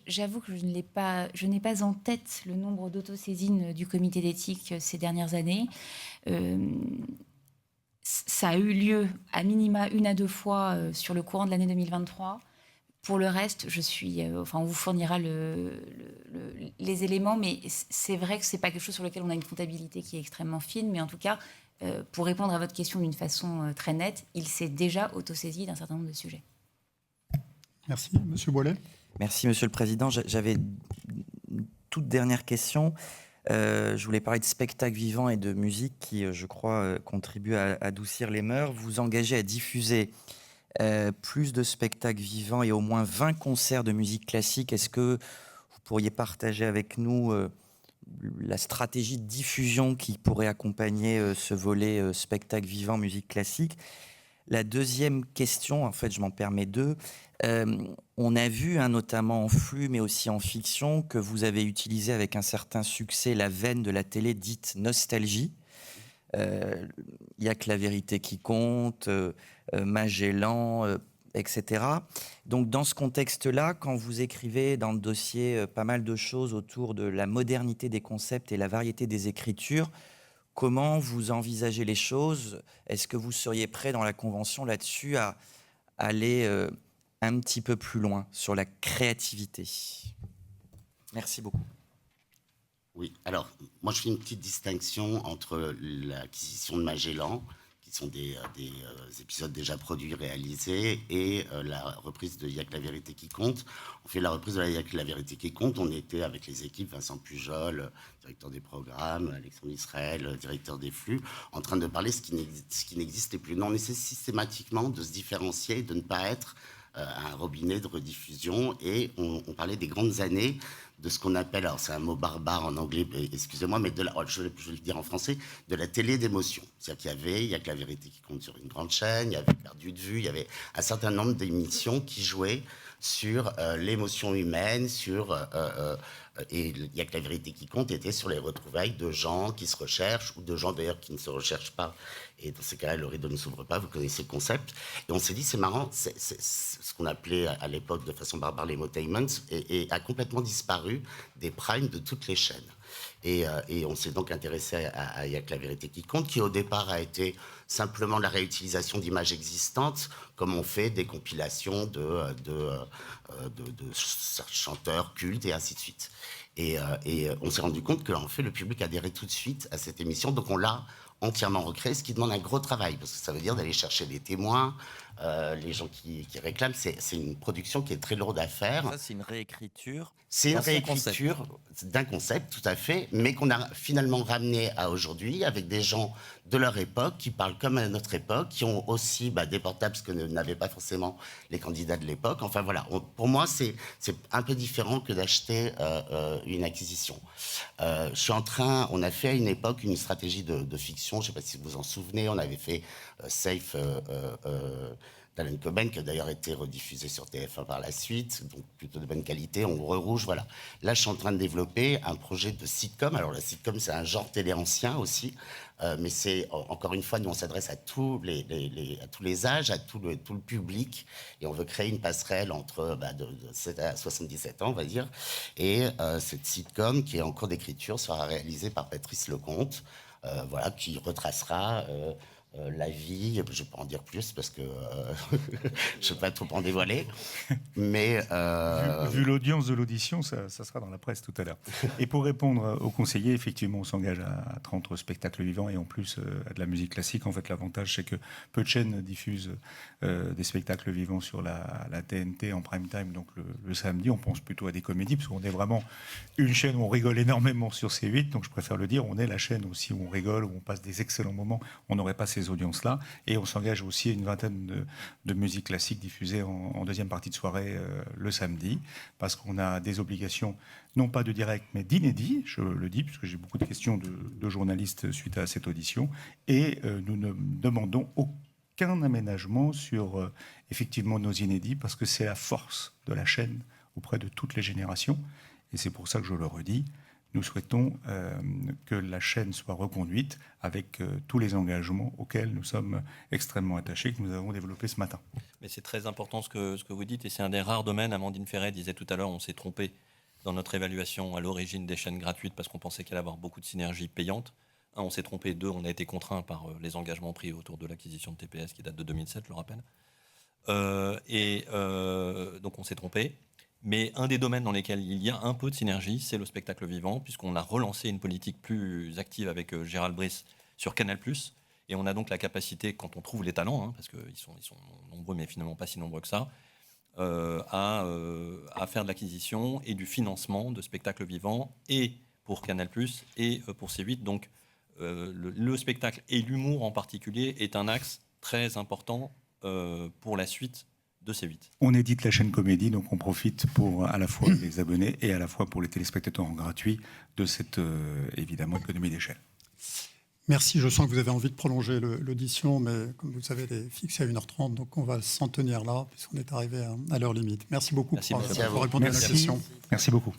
J'avoue que je n'ai pas en tête le nombre d'autosaisines du comité d'éthique ces dernières années. Ça a eu lieu à minima 1 à 2 fois sur le courant de l'année 2023. Pour le reste, on vous fournira les éléments, mais c'est vrai que c'est pas quelque chose sur lequel on a une comptabilité qui est extrêmement fine. Mais en tout cas, pour répondre à votre question d'une façon très nette, il s'est déjà autosaisi d'un certain nombre de sujets. Merci. Monsieur Boilet. Merci, Monsieur le Président. J'avais une toute dernière question. Je voulais parler de spectacles vivants et de musique qui, je crois, contribuent à adoucir les mœurs. Vous vous engagez à diffuser plus de spectacles vivants et au moins 20 concerts de musique classique. Est-ce que vous pourriez partager avec nous la stratégie de diffusion qui pourrait accompagner ce volet spectacle vivant, musique classique? La deuxième question, en fait, je m'en permets deux. On a vu, notamment en flux, mais aussi en fiction, que vous avez utilisé avec un certain succès la veine de la télé dite nostalgie. Il n'y a que la vérité qui compte, Magellan, etc. Donc, dans ce contexte-là, quand vous écrivez dans le dossier pas mal de choses autour de la modernité des concepts et la variété des écritures, comment vous envisagez les choses? Est-ce que vous seriez prêt dans la Convention là-dessus à aller un petit peu plus loin sur la créativité? Merci beaucoup. Oui, alors, moi je fais une petite distinction entre l'acquisition de Magellan, qui sont des épisodes déjà produits, réalisés, et la reprise de Y'a que la vérité qui compte. On fait la reprise de Y'a que la vérité qui compte. On était avec les équipes, Vincent Pujol, directeur des programmes, Alexandre Israël, directeur des flux, en train de parler ce qui n'existait plus. Non, on essaie systématiquement de se différencier et de ne pas être un robinet de rediffusion. Et on parlait des grandes années de ce qu'on appelle, alors c'est un mot barbare en anglais, excusez-moi, mais je vais le dire en français, de la télé d'émotion. C'est-à-dire il y a que la vérité qui compte sur une grande chaîne, il y avait Perdu de vue, il y avait un certain nombre d'émissions qui jouaient sur l'émotion humaine, et il y a que la vérité qui compte était sur les retrouvailles de gens qui se recherchent, ou de gens d'ailleurs qui ne se recherchent pas. Et dans ces cas-là, le rideau ne s'ouvre pas, vous connaissez le concept. Et on s'est dit, c'est marrant, c'est ce qu'on appelait à l'époque de façon barbare les motainments, et a complètement disparu des primes de toutes les chaînes. Et on s'est donc intéressé à Il y a que la vérité qui compte, qui au départ a été simplement la réutilisation d'images existantes, comme on fait des compilations de chanteurs cultes et ainsi de suite. Et on s'est rendu compte qu'en fait, le public adhérait tout de suite à cette émission, donc on l'a entièrement recréé, ce qui demande un gros travail, parce que ça veut dire d'aller chercher les témoins, les gens qui réclament. C'est une production qui est très lourde à faire. Ça, c'est une réécriture. C'est une réécriture d'un concept, tout à fait, mais qu'on a finalement ramené à aujourd'hui avec des gens de leur époque qui parlent comme à notre époque, qui ont aussi des portables, ce que n'avaient pas forcément les candidats de l'époque. Enfin voilà, pour moi, c'est un peu différent que d'acheter une acquisition. On a fait à une époque une stratégie de fiction, je ne sais pas si vous vous en souvenez, on avait fait Safe d'Alan Coben, qui a d'ailleurs été rediffusé sur TF1 par la suite, donc plutôt de bonne qualité, Ombre rouge, voilà. Là, je suis en train de développer un projet de sitcom. Alors, la sitcom, c'est un genre télé ancien aussi, mais c'est, encore une fois, nous, on s'adresse à tous les âges, à tout le public, et on veut créer une passerelle entre de 7 à 77 ans, on va dire, et cette sitcom, qui est en cours d'écriture, sera réalisée par Patrice Lecomte, voilà, qui retracera la vie, je ne vais pas en dire plus parce que je ne vais pas trop en dévoiler, mais... Vu l'audience de l'audition, ça sera dans la presse tout à l'heure. Et pour répondre aux conseillers, effectivement, on s'engage à 30 spectacles vivants et en plus à de la musique classique. En fait, l'avantage, c'est que peu de chaînes diffusent des spectacles vivants sur la TNT en prime time, donc le samedi. On pense plutôt à des comédies, parce qu'on est vraiment une chaîne où on rigole énormément sur C8, donc je préfère le dire, on est la chaîne aussi où on rigole, où on passe des excellents moments. On n'aurait pas ces audiences-là. Et on s'engage aussi à une vingtaine de musiques classiques diffusées en deuxième partie de soirée le samedi, parce qu'on a des obligations, non pas de direct, mais d'inédit, je le dis, puisque j'ai beaucoup de questions de journalistes suite à cette audition, et nous ne demandons aucun aménagement sur effectivement nos inédits, parce que c'est la force de la chaîne auprès de toutes les générations, et c'est pour ça que je le redis. Nous souhaitons que la chaîne soit reconduite avec tous les engagements auxquels nous sommes extrêmement attachés, que nous avons développés ce matin. Mais c'est très important ce que vous dites, et c'est un des rares domaines. Amandine Ferret disait tout à l'heure, on s'est trompé dans notre évaluation à l'origine des chaînes gratuites parce qu'on pensait qu'il allait y avoir beaucoup de synergies payantes. Un, on s'est trompé. Deux, on a été contraint par les engagements pris autour de l'acquisition de TPS qui date de 2007, je le rappelle. Donc on s'est trompé. Mais un des domaines dans lesquels il y a un peu de synergie, c'est le spectacle vivant, puisqu'on a relancé une politique plus active avec Gérald Brice sur Canal+. Et on a donc la capacité, quand on trouve les talents, parce qu'ils sont nombreux, mais finalement pas si nombreux que ça, à faire de l'acquisition et du financement de spectacles vivants, et pour Canal+, et pour C8. Donc le spectacle et l'humour en particulier est un axe très important pour la suite de C8. On édite la chaîne Comédie, donc on profite pour à la fois les abonnés et à la fois pour les téléspectateurs en gratuit de cette, évidemment, économie d'échelle. Merci, je sens que vous avez envie de prolonger l'audition, mais comme vous le savez, elle est fixée à 1h30, donc on va s'en tenir là, puisqu'on est arrivé à l'heure limite. Merci beaucoup pour répondre à la question. Merci beaucoup.